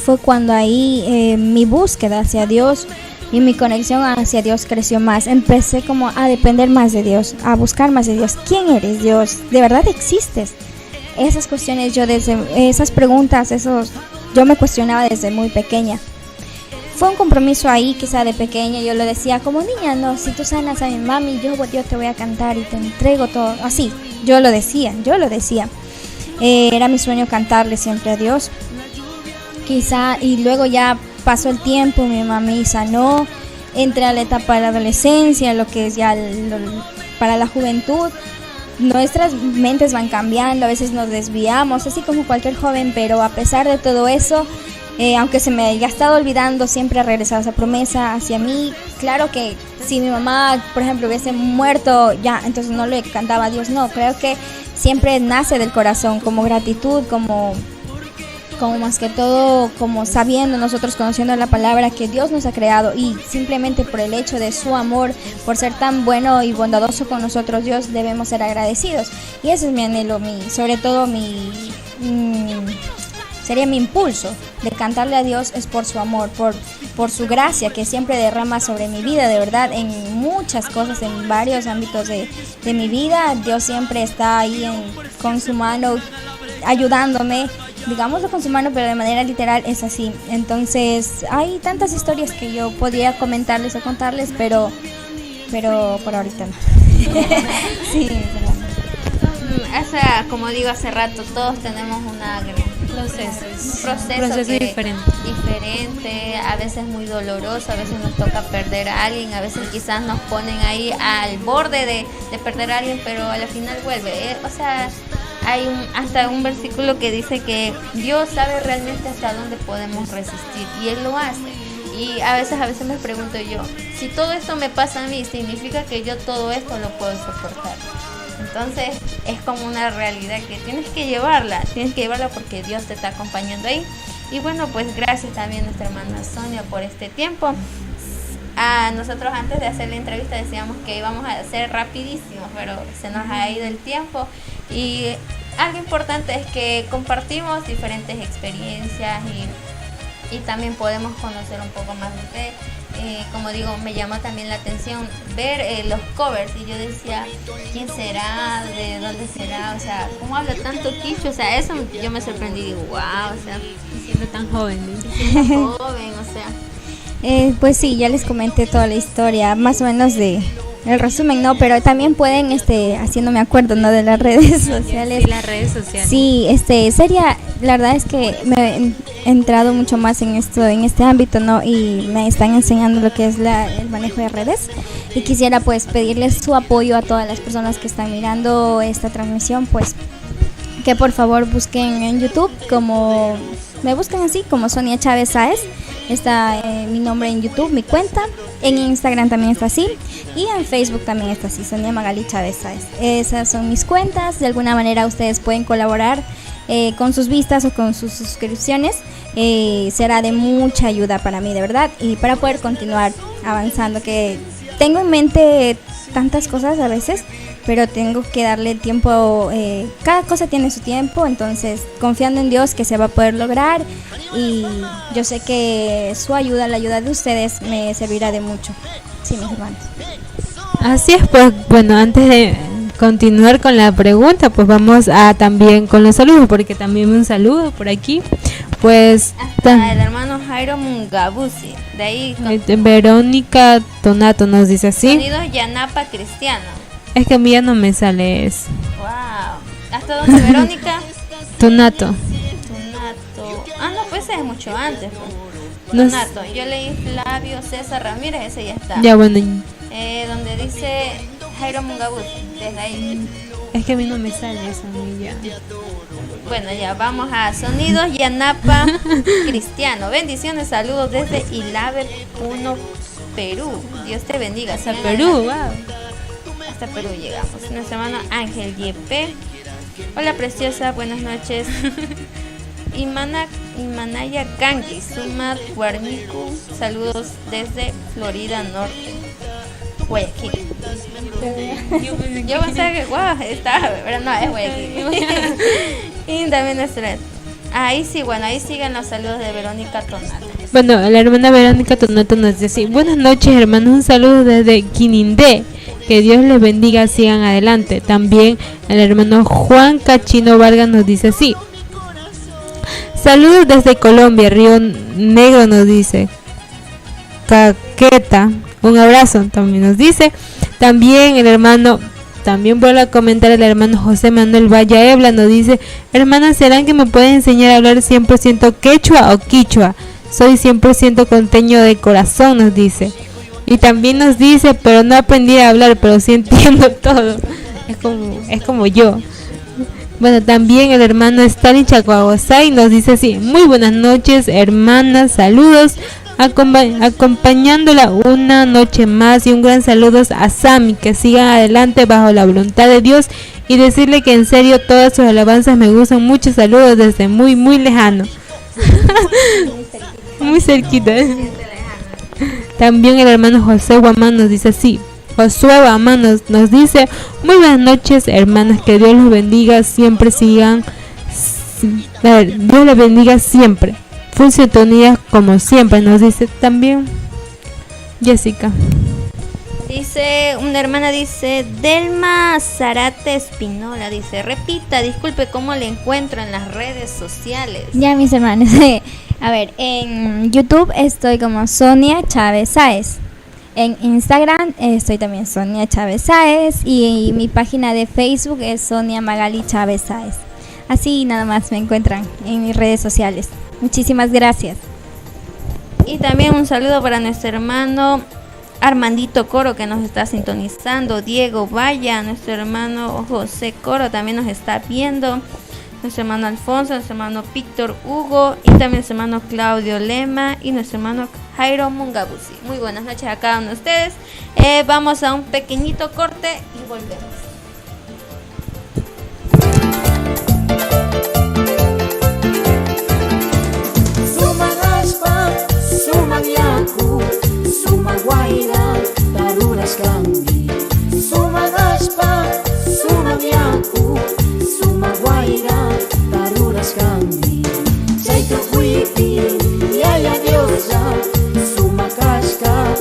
Fue cuando ahí mi búsqueda hacia Dios y mi conexión hacia Dios creció más. Empecé como a depender más de Dios, a buscar más de Dios. ¿Quién eres, Dios? ¿De verdad existes? Esas cuestiones, esas preguntas, yo me cuestionaba desde muy pequeña. Fue un compromiso ahí, quizá de pequeña, yo lo decía como niña, no, si tú sanas a mi mami, yo te voy a cantar y te entrego todo, así, yo lo decía. Era mi sueño cantarle siempre a Dios. Quizá, y luego ya pasó el tiempo, mi mami sanó, entré a la etapa de la adolescencia, lo que es ya para la juventud. Nuestras mentes van cambiando, a veces nos desviamos, así como cualquier joven, pero a pesar de todo eso, aunque se me haya estado olvidando, siempre ha regresado esa promesa hacia mí. Claro que si mi mamá, por ejemplo, hubiese muerto, ya, entonces no le cantaba a Dios, no, creo que siempre nace del corazón, como gratitud, como más que todo, como sabiendo nosotros, conociendo la palabra que Dios nos ha creado y simplemente por el hecho de su amor, por ser tan bueno y bondadoso con nosotros, Dios, debemos ser agradecidos. Y ese es mi anhelo, sobre todo sería mi impulso de cantarle a Dios, es por su amor, por su gracia que siempre derrama sobre mi vida, de verdad, en muchas cosas, en varios ámbitos de mi vida. Dios siempre está ahí con su mano ayudándome, digámoslo con su mano, pero de manera literal es así. Entonces hay tantas historias que yo podría comentarles o contarles, pero por ahorita no. Sí, como digo hace rato, todos tenemos un proceso diferente, a veces muy doloroso, a veces nos toca perder a alguien, a veces quizás nos ponen ahí al borde de perder a alguien, pero al final vuelve, hay hasta un versículo que dice que Dios sabe realmente hasta dónde podemos resistir y Él lo hace. Y a veces me pregunto yo, si todo esto me pasa a mí, significa que yo todo esto lo puedo soportar. Entonces es como una realidad que tienes que llevarla porque Dios te está acompañando ahí. Y bueno, pues gracias también a nuestra hermana Sonia por este tiempo. Nosotros antes de hacer la entrevista decíamos que íbamos a hacer rapidísimo, pero se nos ha ido el tiempo. Y algo importante es que compartimos diferentes experiencias y también podemos conocer un poco más de usted. como digo, me llamó también la atención ver los covers y yo decía, ¿quién será? ¿De dónde será? O sea, ¿cómo habla tanto quichua? O sea, eso yo me sorprendí y digo, wow, o sea, siendo tan joven, siendo joven, o sea. Pues sí, ya les comenté toda la historia, más o menos de el resumen, ¿no? Pero también pueden, haciéndome acuerdo, ¿no? De las redes sociales. Sí, las redes sociales. Sí, sería, la verdad es que me he entrado mucho más en este ámbito, ¿no? Y me están enseñando lo que es el manejo de redes. Y quisiera, pues, pedirles su apoyo a todas las personas que están mirando esta transmisión, pues, que por favor busquen en YouTube me buscan así, como Sonia Chávez Sáez. Está mi nombre en YouTube, mi cuenta. En Instagram también está así. Y en Facebook también está así, Sonia Magali Chávez Sáez. Esas son mis cuentas. De alguna manera ustedes pueden colaborar con sus vistas o con sus suscripciones. Será de mucha ayuda para mí, de verdad. Y para poder continuar avanzando, que tengo en mente tantas cosas a veces, pero tengo que darle tiempo, cada cosa tiene su tiempo, entonces confiando en Dios que se va a poder lograr, y yo sé que su ayuda, la ayuda de ustedes, me servirá de mucho. Sí, mis hermanos. Así es, pues bueno, antes de continuar con la pregunta, pues vamos también con los saludos, porque también un saludo por aquí, pues hasta el hermano Jairo Mungabusi, de ahí Verónica Tonato nos dice así. Sonidos Yanapa Cristiano. Es que a mí ya no me sale eso. Wow. ¿Hasta dónde, Verónica? Tonato. Ah, no, pues es mucho antes. Pues. Tonato. Yo leí Flavio César Ramírez, ese ya está. Ya, bueno. Donde dice Jairo Mungabusi, desde ahí. Es que a mí no me sale eso, ya. Bueno, ya vamos a Sonidos Yanapa Cristiano. Bendiciones, saludos desde Ilave, Puno, Perú. Dios te bendiga. Hasta Perú, wow. Hasta Perú llegamos. Nuestro hermano Ángel Yepe. Hola preciosa, buenas noches. Imanaya Kangi, Sumat Guarnicu, saludos desde Florida Norte, Guayaquil. Yo pensaba que pero no, es Guayaquil. Y también nuestra, ahí siguen los saludos de Verónica Tonato. Bueno, la hermana Verónica Tonato nos dice así: buenas noches, hermanos, un saludo desde Quinindé. Que Dios les bendiga, sigan adelante. También el hermano Juan Cachino Vargas nos dice así: saludos desde Colombia, Río Negro nos dice. Caqueta, un abrazo también nos dice. También el hermano, también vuelve a comentar el hermano José Manuel Valle Ebla, nos dice: hermanas, ¿serán que me pueden enseñar a hablar 100% quechua o quichua? Soy 100% conteño de corazón, nos dice. Y también nos dice: pero no aprendí a hablar, pero sí entiendo todo. Es como yo. Bueno, también el hermano Stalin Chacuagosay nos dice así: muy buenas noches, hermanas, saludos, acompañándola una noche más, y un gran saludo a Sammy, que sigan adelante bajo la voluntad de Dios, y decirle que en serio todas sus alabanzas me gustan. Muchos saludos desde muy muy lejano. Muy cerquita. También el hermano José Guamán nos dice así: Josué Guamán nos dice: muy buenas noches, hermanas, que Dios los bendiga, siempre sigan, Dios les bendiga siempre, full sintonía como siempre, nos dice también Jessica. Dice, una hermana dice, Delma Zarate Espinola, dice, repita, disculpe, ¿cómo le encuentro en las redes sociales? Ya, mis hermanos, a ver, en YouTube estoy como Sonia Chávez Sáez. En Instagram estoy también Sonia Chávez Sáez, y mi página de Facebook es Sonia Magali Chávez Sáez. Así nada más me encuentran en mis redes sociales. Muchísimas gracias. Y también un saludo para nuestro hermano Armandito Coro, que nos está sintonizando, Diego Vaya, nuestro hermano José Coro también nos está viendo, nuestro hermano Alfonso, nuestro hermano Víctor Hugo, y también nuestro hermano Claudio Lema y nuestro hermano Jairo Mungabusi. Muy buenas noches a cada uno de ustedes. Vamos a un pequeñito corte y volvemos. Sumaviaku, Sumaguaira, Taruras Kandi. Sumagaspa, Sumaviaku, Sumaguaira, Taruras Kandi. Saito Huipi, Yaya Diosa, Sumakashka,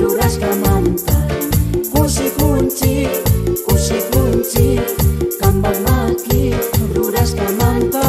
ruraskamanta kusi kunci kambang maki ruraskamanta.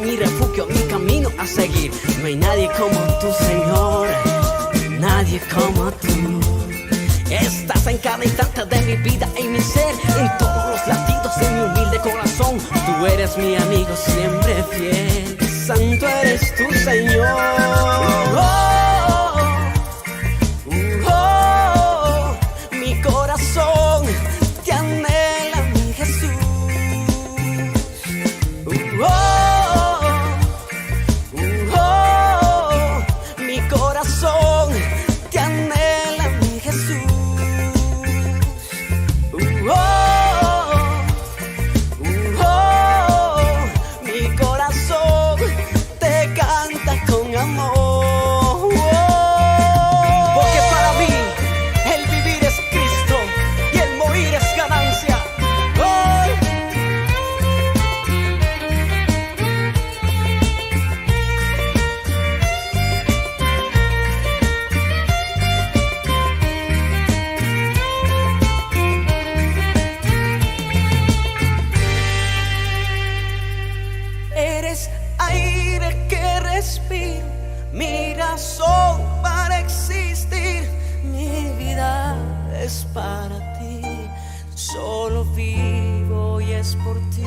Mi refugio, mi camino a seguir. No hay nadie como tú, Señor, nadie como tú. Estás en cada instante de mi vida, en mi ser, en todos los latidos de mi humilde corazón. Tú eres mi amigo siempre fiel. Santo eres tú, Señor. Mi corazón te anhela, mi Jesús. Te anhela mi Jesús. Mi corazón te canta con amor. Porque para mí el vivir es Cristo y el morir es ganancia. Eres aire que respiro, mi razón para existir. Mi vida es para ti, solo vivo y es por ti.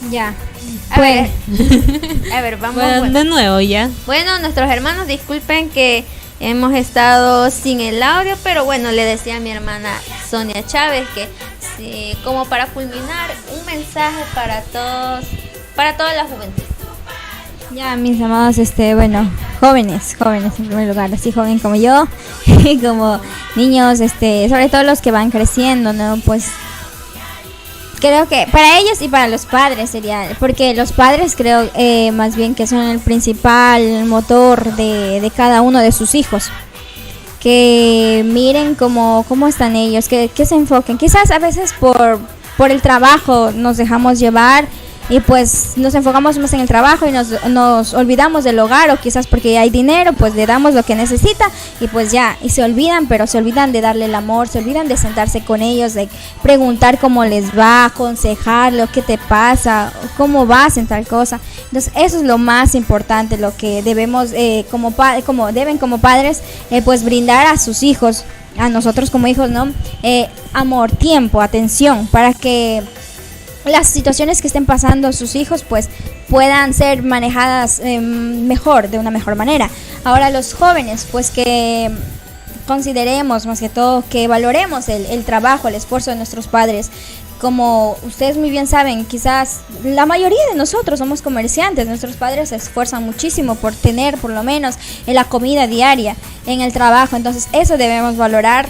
Ya. Pues. A ver, vamos. Bueno, de nuevo ya. Bueno, nuestros hermanos, disculpen que hemos estado sin el audio, pero bueno, le decía a mi hermana Sonia Chávez que sí, como para culminar, un mensaje para todos, para toda la juventud. Ya, mis amados, bueno, jóvenes en primer lugar, así joven como yo, y como niños, sobre todo los que van creciendo, ¿no? Pues creo que para ellos y para los padres sería, porque los padres creo más bien que son el principal motor de cada uno de sus hijos. Que miren cómo están ellos, que se enfoquen. Quizás a veces por el trabajo nos dejamos llevar y pues nos enfocamos más en el trabajo y nos olvidamos del hogar, o quizás porque hay dinero, pues le damos lo que necesita y pues ya, y se olvidan, pero se olvidan de darle el amor, se olvidan de sentarse con ellos, de preguntar cómo les va, aconsejarlo, qué te pasa, cómo vas en tal cosa. Entonces eso es lo más importante, lo que debemos como padres pues brindar a sus hijos, a nosotros como hijos, ¿no? Amor, tiempo, atención, para que las situaciones que estén pasando sus hijos pues puedan ser manejadas mejor, de una mejor manera. Ahora los jóvenes pues que consideremos más que todo, que valoremos el trabajo, el esfuerzo de nuestros padres. Como ustedes muy bien saben, quizás la mayoría de nosotros somos comerciantes, nuestros padres se esfuerzan muchísimo por tener por lo menos la comida diaria en el trabajo, entonces eso debemos valorar.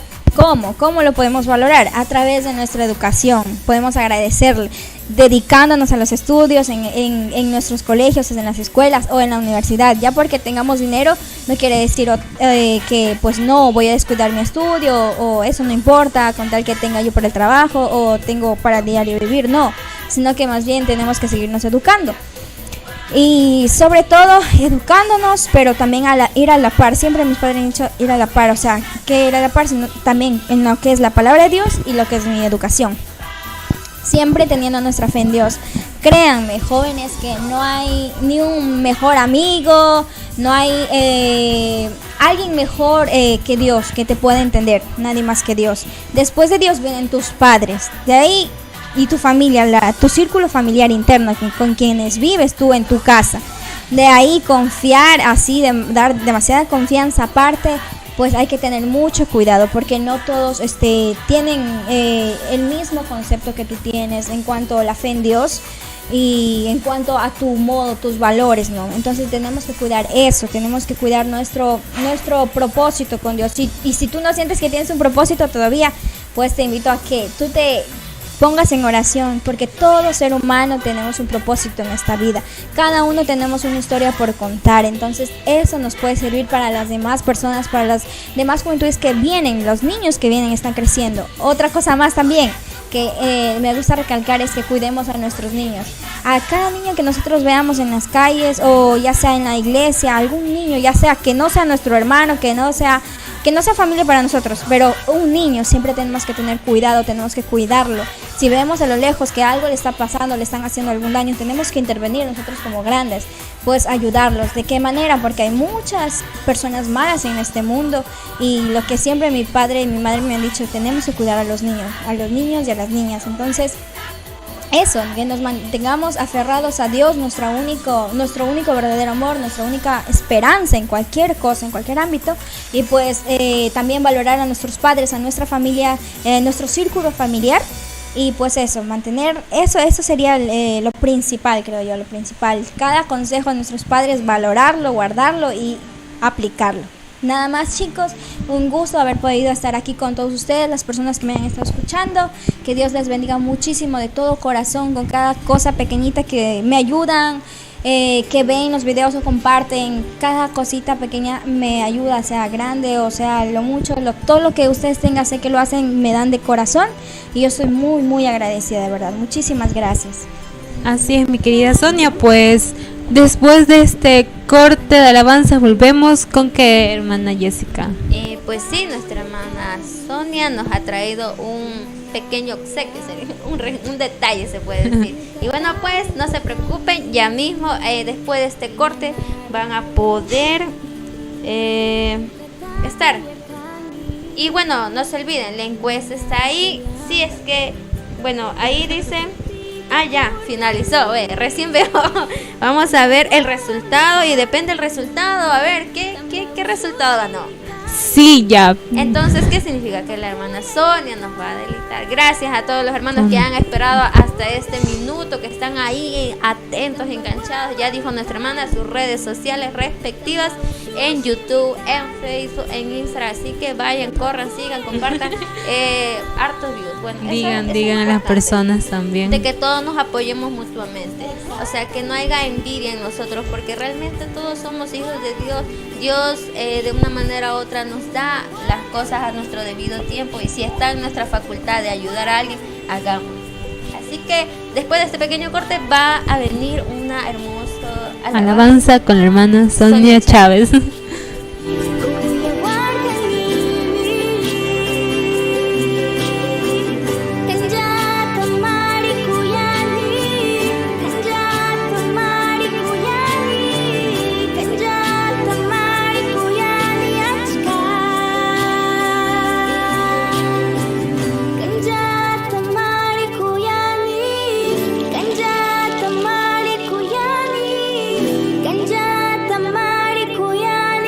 ¿Cómo lo podemos valorar? A través de nuestra educación. Podemos agradecerle dedicándonos a los estudios en nuestros colegios, en las escuelas o en la universidad. Ya porque tengamos dinero no quiere decir que pues no voy a descuidar mi estudio o eso no importa con tal que tenga yo para el trabajo o tengo para diario vivir. No, sino que más bien tenemos que seguirnos educando. Y sobre todo educándonos, pero también ir a la par. Siempre mis padres han dicho ir a la par, o sea, que ir a la par, sino también en lo que es la palabra de Dios y lo que es mi educación. Siempre teniendo nuestra fe en Dios. Créanme, jóvenes, que no hay ni un mejor amigo, no hay alguien mejor que Dios, que te pueda entender, nadie más que Dios. Después de Dios vienen tus padres, de ahí y tu familia, tu círculo familiar interno con quienes vives tú en tu casa. De ahí confiar, así dar demasiada confianza aparte, pues hay que tener mucho cuidado porque no todos tienen el mismo concepto que tú tienes en cuanto a la fe en Dios y en cuanto a tu modo, tus valores, ¿no? Entonces tenemos que cuidar eso, tenemos que cuidar nuestro propósito con Dios. Y si tú no sientes que tienes un propósito todavía, pues te invito a que tú te pongas en oración, porque todo ser humano tenemos un propósito en esta vida. Cada uno tenemos una historia por contar, entonces eso nos puede servir para las demás personas, para las demás juventudes que vienen, los niños que vienen, están creciendo. Otra cosa más también que me gusta recalcar es que cuidemos a nuestros niños. A cada niño que nosotros veamos en las calles o ya sea en la iglesia, algún niño, ya sea que no sea nuestro hermano, que no sea familia para nosotros, pero un niño siempre tenemos que tener cuidado, tenemos que cuidarlo. Si vemos a lo lejos que algo le está pasando, le están haciendo algún daño, tenemos que intervenir nosotros como grandes, pues ayudarlos. ¿De qué manera? Porque hay muchas personas malas en este mundo y lo que siempre mi padre y mi madre me han dicho, tenemos que cuidar a los niños y a las niñas. Entonces, eso, que nos mantengamos aferrados a Dios, nuestro único verdadero amor, nuestra única esperanza en cualquier cosa, en cualquier ámbito, y pues también valorar a nuestros padres, a nuestra familia, nuestro círculo familiar, y pues eso, mantener eso sería lo principal, creo yo, lo principal. Cada consejo de nuestros padres, valorarlo, guardarlo y aplicarlo. Nada más, chicos, un gusto haber podido estar aquí con todos ustedes, las personas que me han estado escuchando. Que Dios les bendiga muchísimo de todo corazón con cada cosa pequeñita que me ayudan, que ven los videos o comparten. Cada cosita pequeña me ayuda, sea grande o sea lo mucho, todo lo que ustedes tengan, sé que lo hacen, me dan de corazón y yo estoy muy, muy agradecida, de verdad. Muchísimas gracias. Así es, mi querida Sonia, pues después de este corte de alabanza volvemos con ¿qué, hermana Jessica? Pues sí, nuestra hermana Sonia nos ha traído un pequeño obsequio, un detalle se puede decir. Y bueno, pues no se preocupen, ya mismo después de este corte van a poder estar. Y bueno, no se olviden, la encuesta está ahí. Si es que, bueno, ahí dice Ah, ya, finalizó, recién veo. Vamos a ver el resultado y depende del resultado, a ver, ¿qué resultado ganó? Sí, ya. Entonces, ¿qué significa? Que la hermana Sonia nos va a deleitar. Gracias a todos los hermanos que han esperado hasta este minuto, que están ahí atentos, enganchados. Ya dijo nuestra hermana sus redes sociales respectivas en YouTube, en Facebook, en Instagram. Así que vayan, corran, sigan, compartan hartos views. Bueno, Digan a las personas también. De que todos nos apoyemos mutuamente. O sea, que no haya envidia en nosotros, porque realmente todos somos hijos de Dios. Dios de una manera u otra nos da las cosas a nuestro debido tiempo, y si está en nuestra facultad de ayudar a alguien, hagámoslo. Así que después de este pequeño corte va a venir una hermosa alabanza con la hermana Sonia Chávez. Kuyani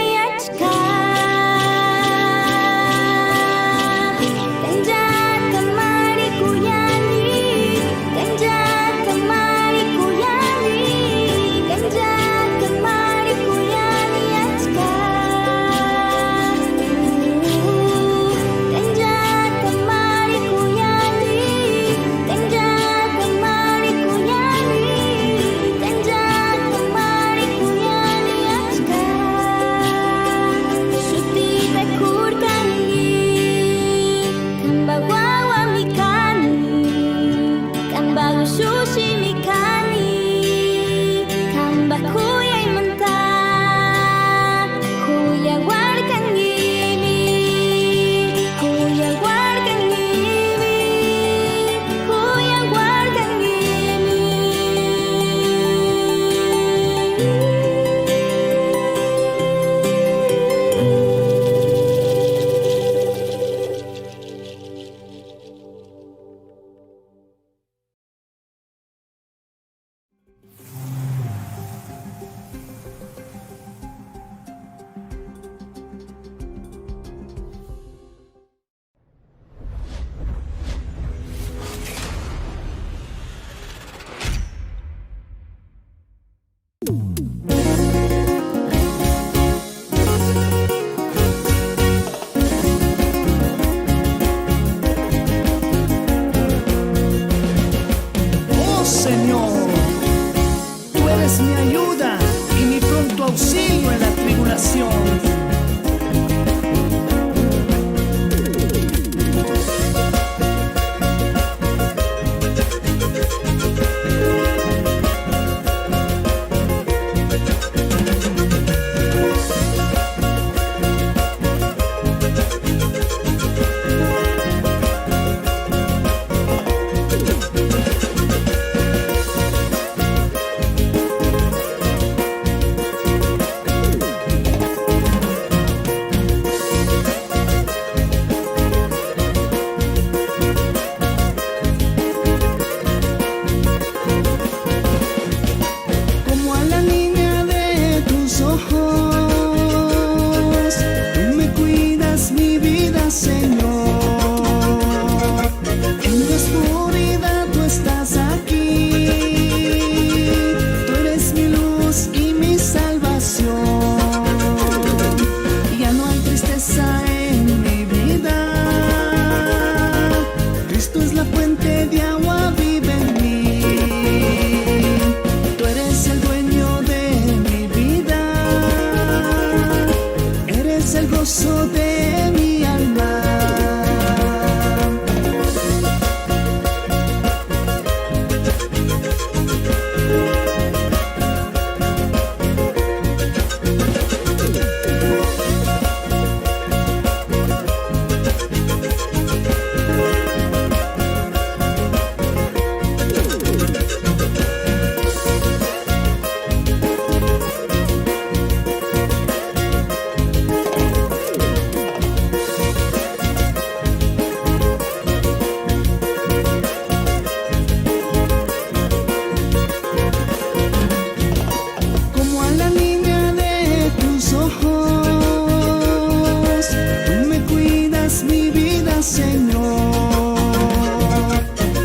Señor.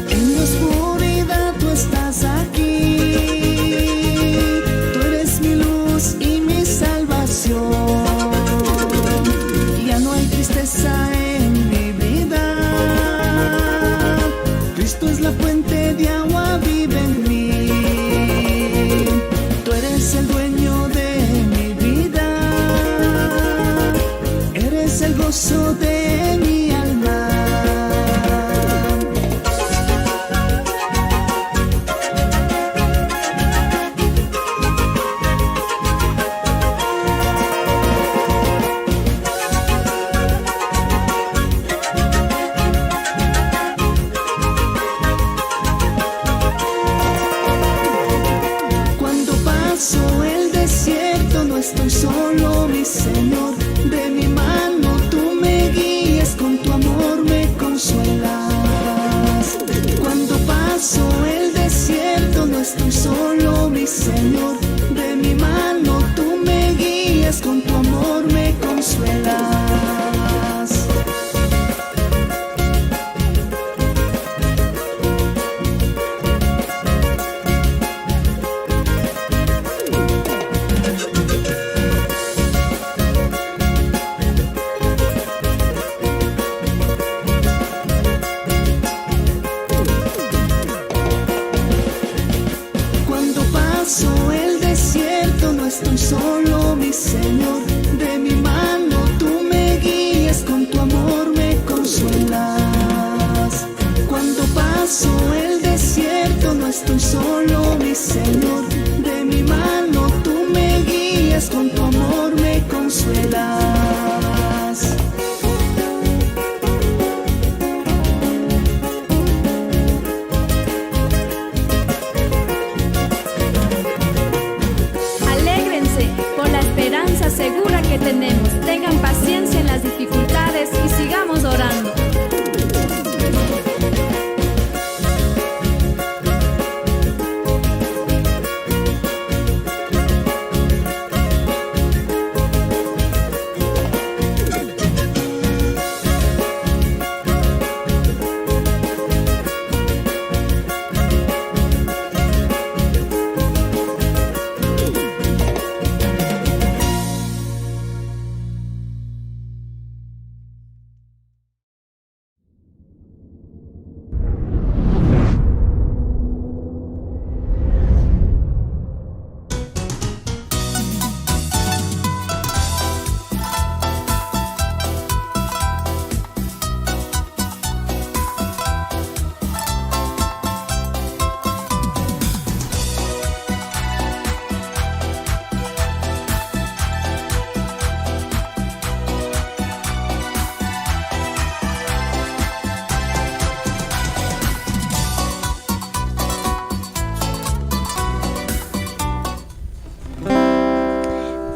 En la oscuridad tú estás aquí, tú eres mi luz y mi salvación. Ya no hay tristeza en mi vida, Cristo es la fuente de agua, vive en mí. Tú eres el dueño de mi vida, eres el gozo de mi alma. Cuando paso el desierto no estoy solo, mi Señor. De mi mano tú me guías, con tu amor me consuelas. Cuando paso el desierto no estoy solo, mi Señor. De mi mano tú me guías, con tu amor me consuelas. Cuando paso el desierto no estoy solo, mi Señor. De mi mano tú me guías, con tu amor me consuelas. Cuando paso el desierto no estoy solo, mi Señor. De mi mano tú me guías, con tu amor me consuelas. Alégrense por la esperanza segura que tenemos. Tengan paciencia en las dificultades y sigamos orando.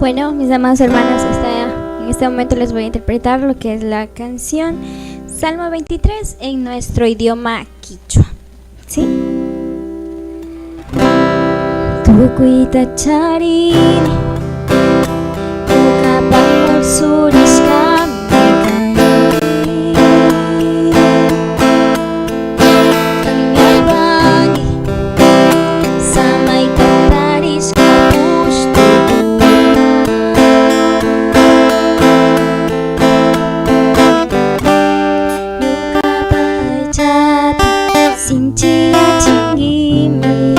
Bueno, mis amados hermanos, en este momento les voy a interpretar lo que es la canción Salmo 23 en nuestro idioma quichua. ¿Sí? Tukuita charini Ukapang suris kami Tangyabagi Samay kataris kapusto Sintia tingimi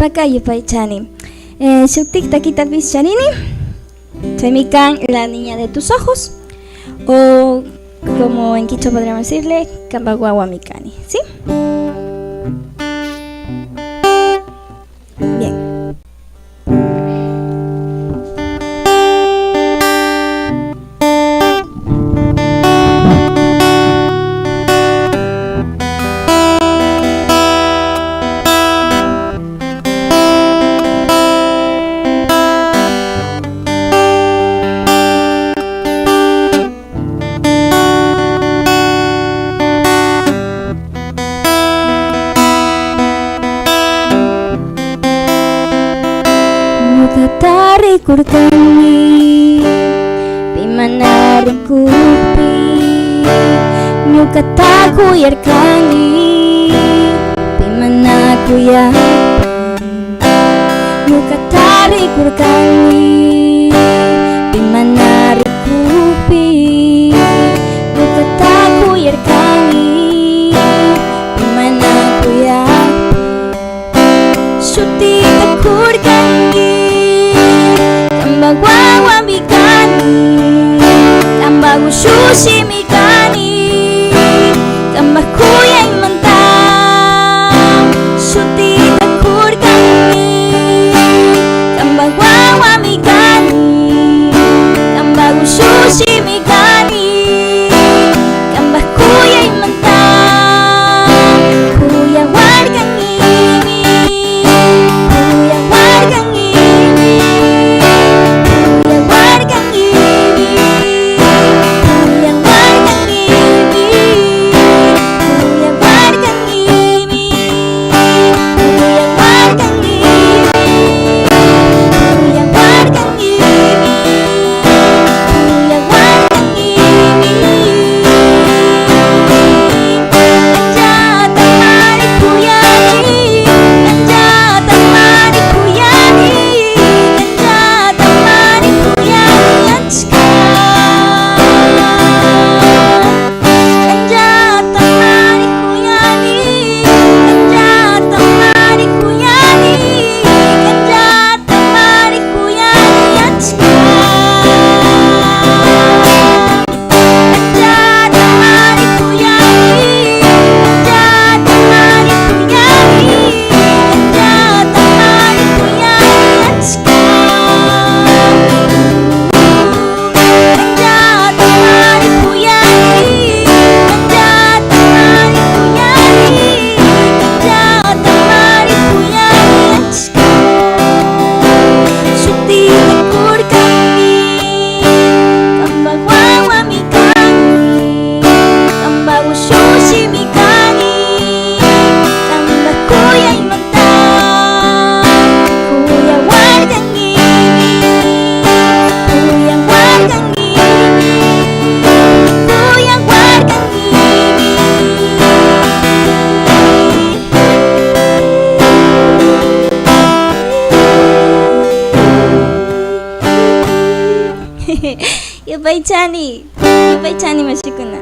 Nishpaka Yupaichani. Shuktik Takita Bisharini. Temikan, la niña de tus ojos. O como en quichua podríamos decirle, Kambaguawa Mikani. ¿Sí? Bien. Kurkani Bimana rikupi Nyukata kuyarkani Bimana kuyapi Nyukata rikurkani Bimana rikupi Nyukata kuyarkani Bimana kuyapi Shuti takurkani Kambaguawa mikani Kambagu sushi mikani Kambakuya imantang Shuti takurkani Kambaguawa mikani Kambagu sushi mikani Kambakuya imantang Kuya wargang ini Kuya wargang ini Yupaichani mashikuna.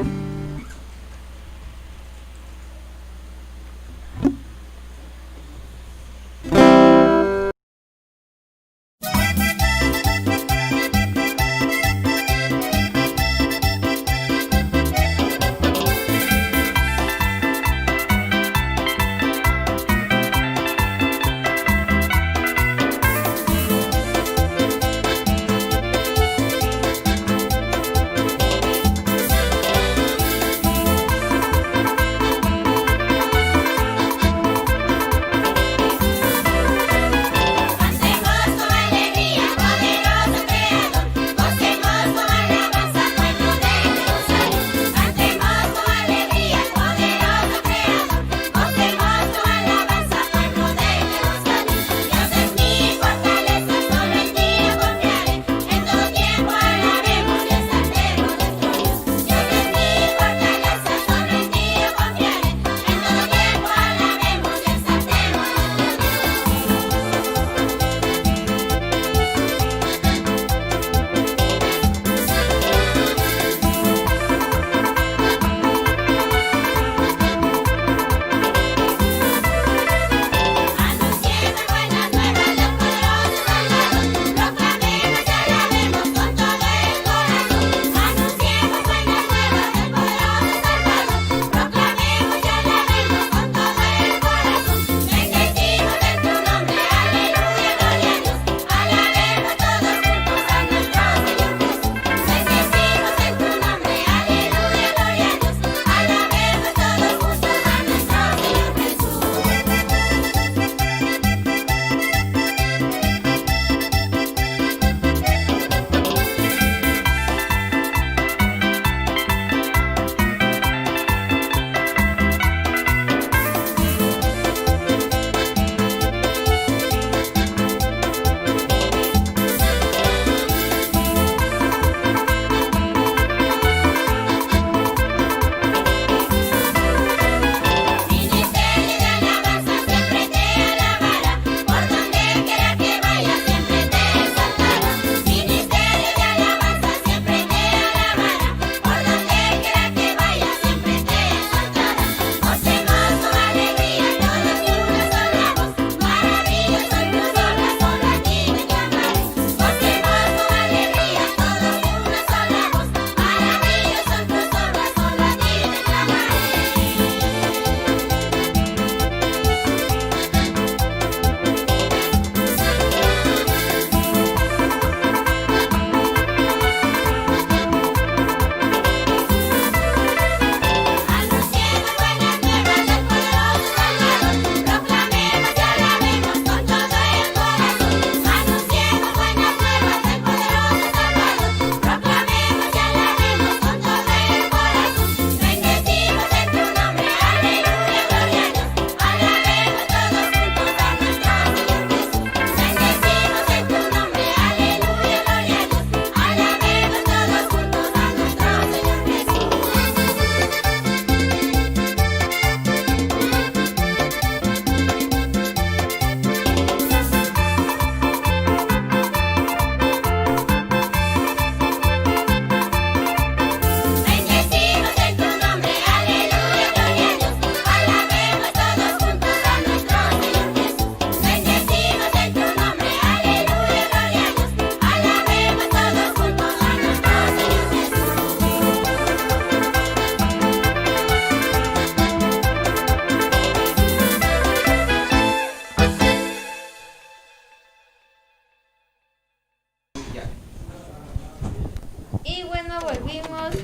volvimos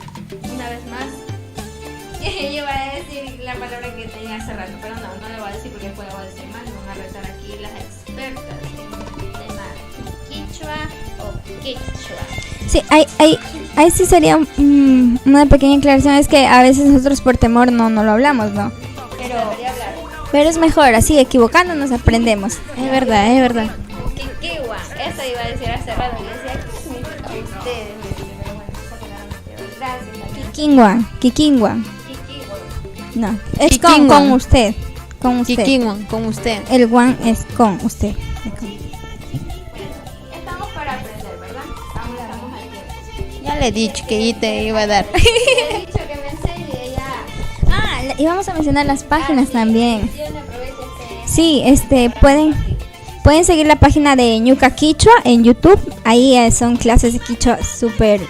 una vez más. Yo iba a decir la palabra que tenía hace rato, pero no le voy a decir porque después le voy a decir mal. Van a retar aquí las expertas en el tema quichua o quechua. Sí, ahí sí sería una pequeña aclaración, es que a veces nosotros por temor no lo hablamos, ¿no? Pero es mejor, así equivocándonos aprendemos. Es verdad. Quiquiwa, eso iba a decir hace rato, yo decía, ¿qué significa ustedes? Pero bueno, gracias. Kikingwa. No, es Kikingwan. con usted. Con usted. Kikingwan, con usted. El guan es con usted. Estamos para aprender, ¿verdad? Estamos al tiempo. Ya le he dicho que yo te iba a dar. Le he dicho que me enseñe ya. Y vamos a mencionar las páginas también. Sí, pueden seguir la página de Ñuka Quichua en YouTube. Ahí son clases de quichua súper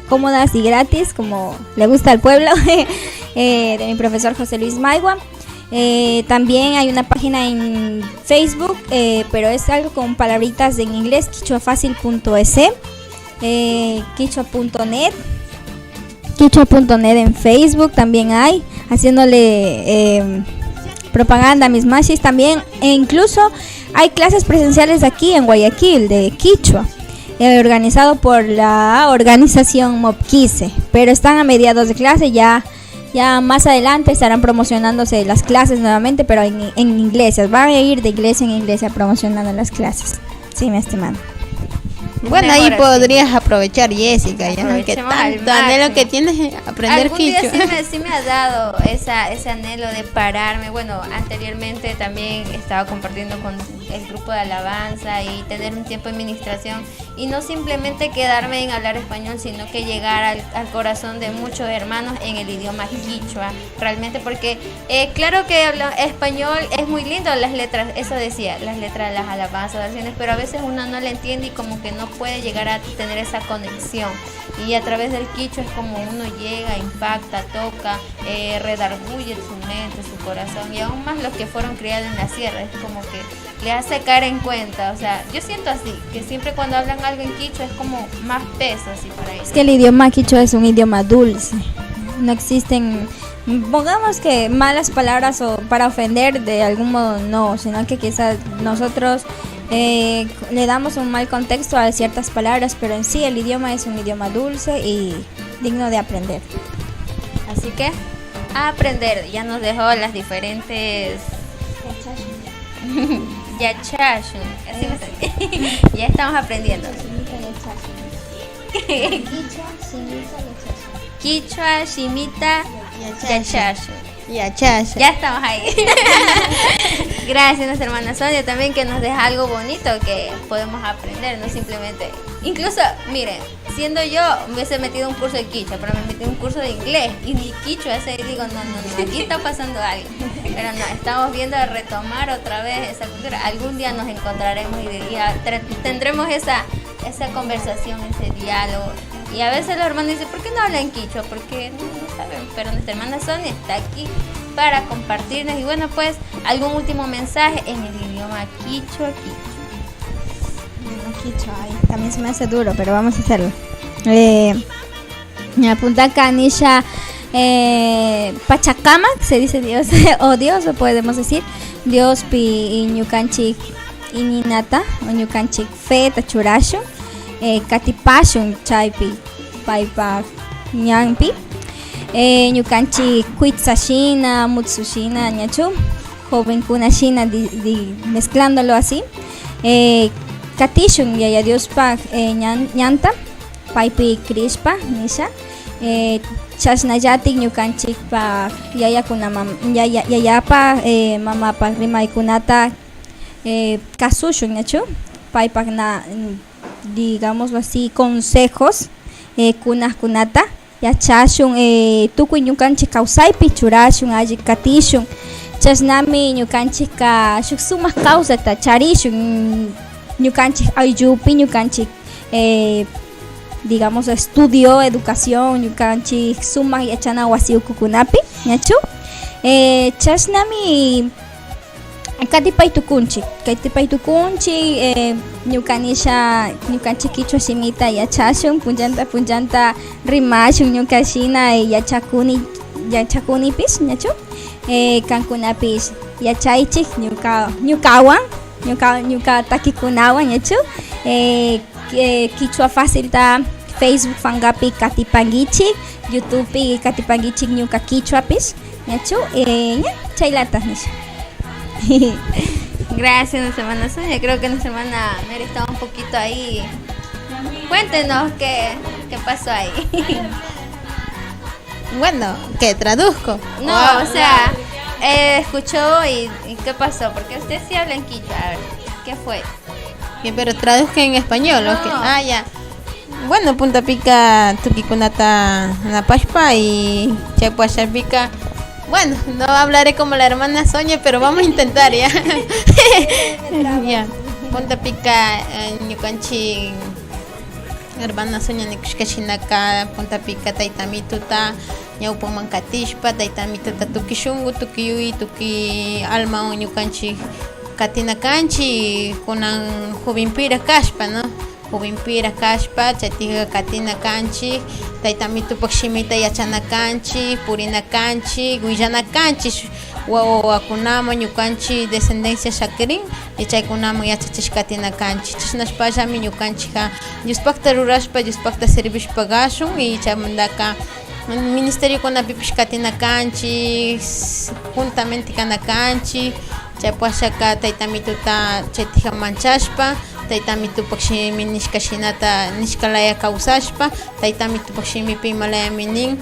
cómodas y gratis, como le gusta al pueblo, de mi profesor José Luis Maigua. También hay una página en Facebook, pero es algo con palabritas en inglés, quichuafacil.es, quichua.net. Quichua.net en Facebook también hay, haciéndole propaganda a mis machis también. E incluso hay clases presenciales aquí en Guayaquil de quichua, organizado por la organización Mopquise, pero están a mediados de clase. Ya más adelante estarán promocionándose las clases nuevamente, pero en iglesias. Van a ir de iglesia en iglesia promocionando las clases. Sí, mi estimado. Bueno, ahí podrías aprovechar, Jessica, ya no, que tanto anhelo que tienes aprender quichua. Algún día sí me ha dado ese anhelo de pararme. Bueno, anteriormente también estaba compartiendo con el grupo de alabanza y tener un tiempo de administración y no simplemente quedarme en hablar español, sino que llegar al corazón de muchos hermanos en el idioma quichua, realmente, porque claro que español es muy lindo, las letras, eso decía, las letras de las alabanzas, oraciones, pero a veces uno no le entiende y como que no puede llegar a tener esa conexión, y a través del quichua es como uno llega, impacta, toca, redarguye su mente, su corazón, y aún más los que fueron criados en la sierra, es como que le hace caer en cuenta. O sea, yo siento así, que siempre cuando hablan algo en quichua es como más peso así para ellos. Es que el idioma quichua es un idioma dulce, no existen, pongamos que malas palabras o para ofender de algún modo, no, sino que quizás nosotros le damos un mal contexto a ciertas palabras, pero en sí el idioma es un idioma dulce y digno de aprender. Así que a aprender, ya nos dejó las diferentes Yachashun, ya estamos aprendiendo. Quichua, Shimita, Yachashun. Ya estamos ahí. Gracias, nuestra hermana Sonia, también, que nos deja algo bonito que podemos aprender, no simplemente. Incluso, miren, siendo yo, me hubiese metido un curso de quichua, pero me metí un curso de inglés y ni quichua, y digo, no, aquí está pasando algo. Pero no, estamos viendo de retomar otra vez esa cultura. Algún día nos encontraremos y tendremos esa conversación, ese diálogo. Y a veces los hermanos dicen, ¿por qué no hablan quichua? Porque no saben, pero nuestra hermana Sonia está aquí para compartirnos. Y bueno, pues, algún último mensaje en el idioma quichua. También se me hace duro, pero vamos a hacerlo. Me apunta Kanisha Pachacama, se dice Dios, o Dios, o podemos decir Dios pi ñukanchik ininata, o ñukanchik fe tachurashu. Katipashun chaypi paypa ñanpi ñukanchik kuitzashina mutsushina ñachu jovenkuna shina mezclándolo así, katishun yaya Diospa ñanta paypi krishpa nisha, chasnallatik ñukanchikpa yayapa mamapa rimaykunata kasushun ñachu paypa digámoslo así, consejos kunata yachashun tukuy ñukanchik kawsaypi churashun alli katishun chasnami ñukanchikka shuk sumaq kawsata charishun ñukanchik ayllupi ñukanchik digamos estudio, educación, ñukanchik sumaq yachana wasi ukukunapi ñachu, chasnami Katipay tukunchik ñukanchik kichwa simita yachashun punllanta rimashun ñukashina yachakunipis ñachu kankunapish yachaychik ñuka takikunawan ñachu kichwa facilta Facebook fangapi katipangichik, YouTube katipangichik ñuka kichwapish ñachu chaylata nish. Gracias, nuestra hermana Sonia. Creo que nuestra hermana Mary estaba un poquito ahí. Cuéntenos qué pasó ahí. Bueno, ¿qué traduzco? No, o sea, escuchó y ¿qué pasó? Porque usted sí habla en quichua. A ver, ¿qué fue? Bien, pero traduzca en español. No. ¿O qué? Ya. Bueno, punta pica tukikunata na pashpa y chapua pica. Bueno, no hablaré como la hermana Sonia, pero vamos a intentar ya. Ya. Punta pica ñukanchi hermana Sonia nikushkashinaka punta pica taytamituta ñawpan mankatishpa taytamituta tukishungu tukiyuy tuki alma ñukanchi katinakanchi kunan jovenpira kashpa, ¿no? Jovenpira kashpa chaytiqa katinakanchik taytamitupak shimita yachanakanchik purinakanchik willanakanchik wawakunaman ñukanchik descendencia shakirin y chaykunaman yachachish katinakanchik chashnashpallami ñukanchikqa Diospakta rurashpa Diospakta servishpa kashun y chaymantaka ministeriokunapipish katinakanchik juntamente kanakanchik chaypashaka taytamituta chaytiqa manchashpa taytamitupak shimi nishkashinata nishkalaya kawsashpa taytamitupak shimipi imalayami nin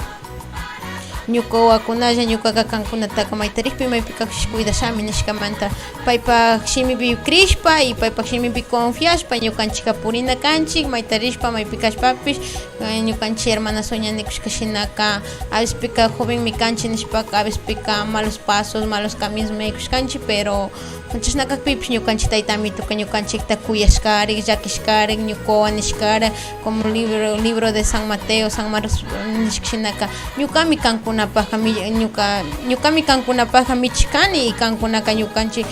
ñuka wawakunalla ñukaqa kankunataqa maytarikpi maypika cuidashami nishkamanta paypak shimipi krishpa y paypak shimipi confiashpa ñukanchikqa purina kanchik maytarishpa maypi kashpapish ñukanchik hermana Sonia nikushkashinaka a vespika jovenmi kanchik nishpaka a vespika malos pasos malos caminos maykushkanchik pero chashnakakpipish ñukanchik taytamituka ñukanchikta kuyashkarik llakishkarik ñukawan nishkara como libro de San Mateo San Marcos nishkashinaka ñukami kankunapaqqa ñukami kankunapaqqa michikani y kankunaka ñukanchik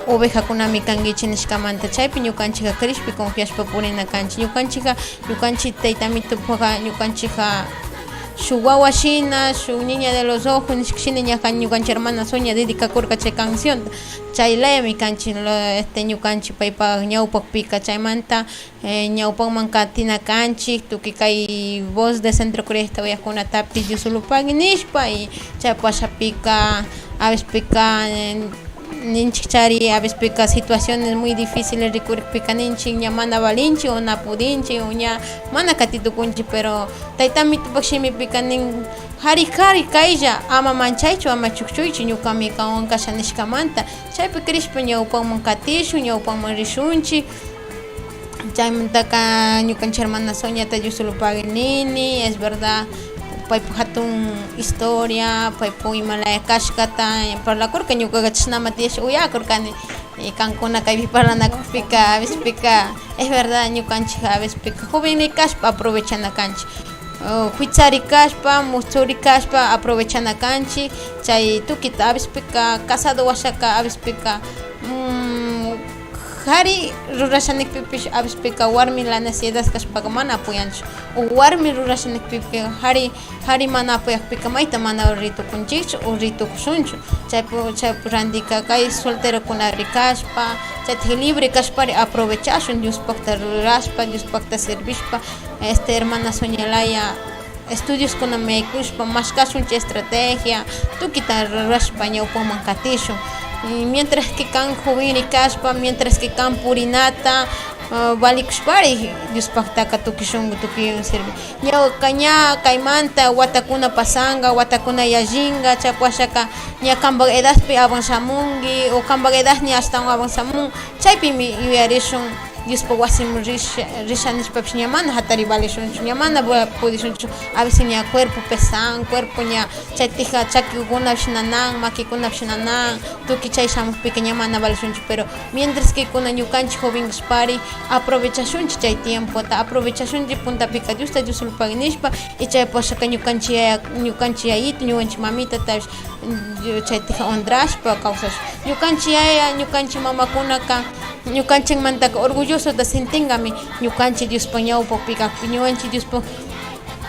ovejakunami kankichik nishkamanta chaypi ñukanchikqa krishpi confiashpa purina kanchik ñukanchik taytamitupaqqa ñukanchikqa shuk wawa shina shuk niña de los ojos nishkashina ñukanchik hermana Sonia dedicakurka chay canción chaylayami kanchik ñukanchik paypak ñawpakpika chaymanta ñawpanman katinakanchik tukuy kay voz de Centro Cresta uyakunatapis Diosulupanki nishpa y chaypashapika a vespika ninchik chari a vespika situaciones muy difíciles rikurikpika ninchik ña mana valinchik o na pudinchik o ña mana katitukunchik pero taytamitupak shimipika nin hari kaylla ama manchaychu ama chukchuychu ñukami kawan kasha nishkamanta chaypi krishpa ñawpanman katishun ñawpanman rishunchik chaymantaka ñukanchik hermana Soñata Diosulupanki nini es verdad paypuk hatun historia paypuk imalaya kashkata parlakurka ñukaqa chashnama tiyash uyakurkani y kankuna kaypi parlanakukpika a vespika es verdad ñukanchik a vespika jovenmi kashpa aprovechanakanchik huitzari kashpa mutsuri kashpa aprovechanakanchik chay tukita a vespika casado washaka a vespika hari rurashanikpipish a vespika warmi la necesidad kashpaqa mana apoyanchu o warmi rurashanikpipi hari mana apoyaqpika mayta mana ritukunchikchu o ritukushunchu chaypi randika kay solterokunapi kashpa chaytik libre kashpari aprovechashun Diospakta rurashpa Diospakta servishpa hermana Soñalaya estudios kunami yaykushpa mashkashunchik estrategia tukita rurashpa ñawpanman katishun y mientras que kan joven kashpa mientras que kan purinata valikushpari Diospaktaqa tukishunku tukiyun sirvi ñawqa kaymanta watakuna pasanga watakuna yallinga chaypashaka ña kanpak edadpi avanzamunki o kanpak edad ña ashtawan avanzamun chaypimi yuyarishun Dios pa wasim rishanishpapish ñamana hatari valishunchu ñamana pudishunchu a veces ña cuerpo pesan cuerpo ña chaytija chakikunapish nanan makikunapish nanan tuki chay shamuspika ñamana valishunchu pero mientras que kuna ñukanchik jovenkaspari aprovechashunchik chay tiempota aprovechashunchik puntapika Diosta Diosulpagnishpa y chay pashaka ñukanchik yayita ñukanchik mamita tapish chaytija honrashpa kawsash ñukanchik yaya ñukanchik mamakuna ñukanchik mantaka orgulloso ta sentingami ñukanchik Diospa ñawpakpi kakpi ñukanchik Diospa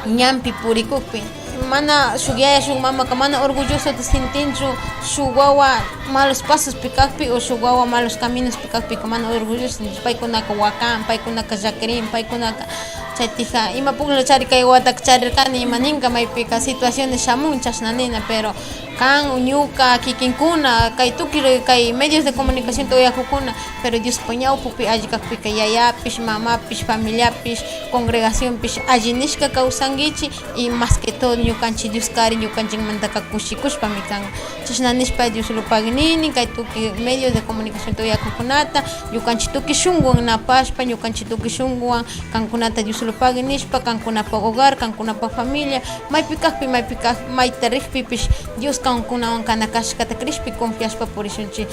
ñampi purikukpi mana shuk yaya shuk mamaka mana orgulloso ta sentinchu shuk wawa malos pasos pi kakpi o shuk wawa malos caminos pi kakpi mana orgulloso paykunaka wakan paykunaka llakirin paykunaka chaytija ima pukla chari kay wataka charirkani ima ninka maypika situaciones shamun chashna nina pero kan ñuka kikinkuna kay tukuy kay medios de comunicación uyakukuna pero Diospa ñawpupi alli kakpika yayapish mamapish familiapish congregacionpish alli nishka kawsankichik y más que todo ñukanchik Dios kari ñukanchikmantaka kushikushpami kan chashna nishpa Dioslupaknini kay tukuy medios de comunicación uyakukunata ñukanchik tukuy shunkuwan napashpa ñukanchik tukuy shunkuwan kankunata Dioslupaknishpa kankunapak hogar kankunapak familia maypi kakpi mayta rikpipish Dios kankunawan kana kashkata krishpi confiashpa purishunchik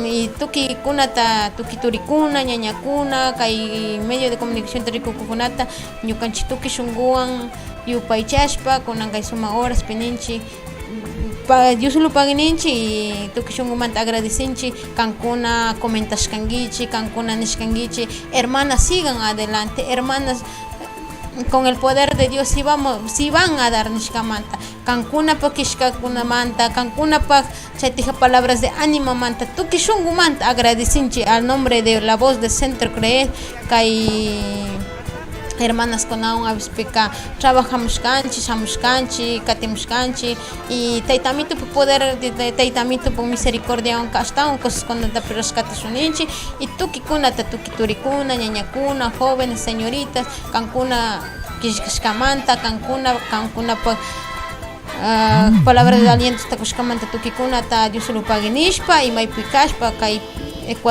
y tukikunata tukuy turikuna ñañakuna kay medio de comunicación rikukukunata ñukanchik tukuy shunkuwan yupaychashpa kunan kay sumak horas pininchik Dioslupakninchik y tukuy shunkumanta agradecinchik kankuna comentashkankichik kankuna nishkankichik hermanas sigan adelante hermanas con el poder de Dios si van a dar nishkamanta kankunapak kishkakunamanta kankunapak chaytija palabras de ánimo manta tukuy shunkumanta agradecinchik al nombre de la voz de Centro Creer kay hermanas kunawan avispika trabajamushkanchik shamushkanchik katimushkanchik y taytamitupa poder de taytamitupa misericordiawan kashtawan cosaskunata rescatashuninchik y tukiykunata tukuy turikuna ñañakuna jóvenes señoritas kankuna kishkashkamanta kankunapak palabras de aliento takushkamanta tukiykunata Dioslupaknishpa y maypi kashpa kay Ecuador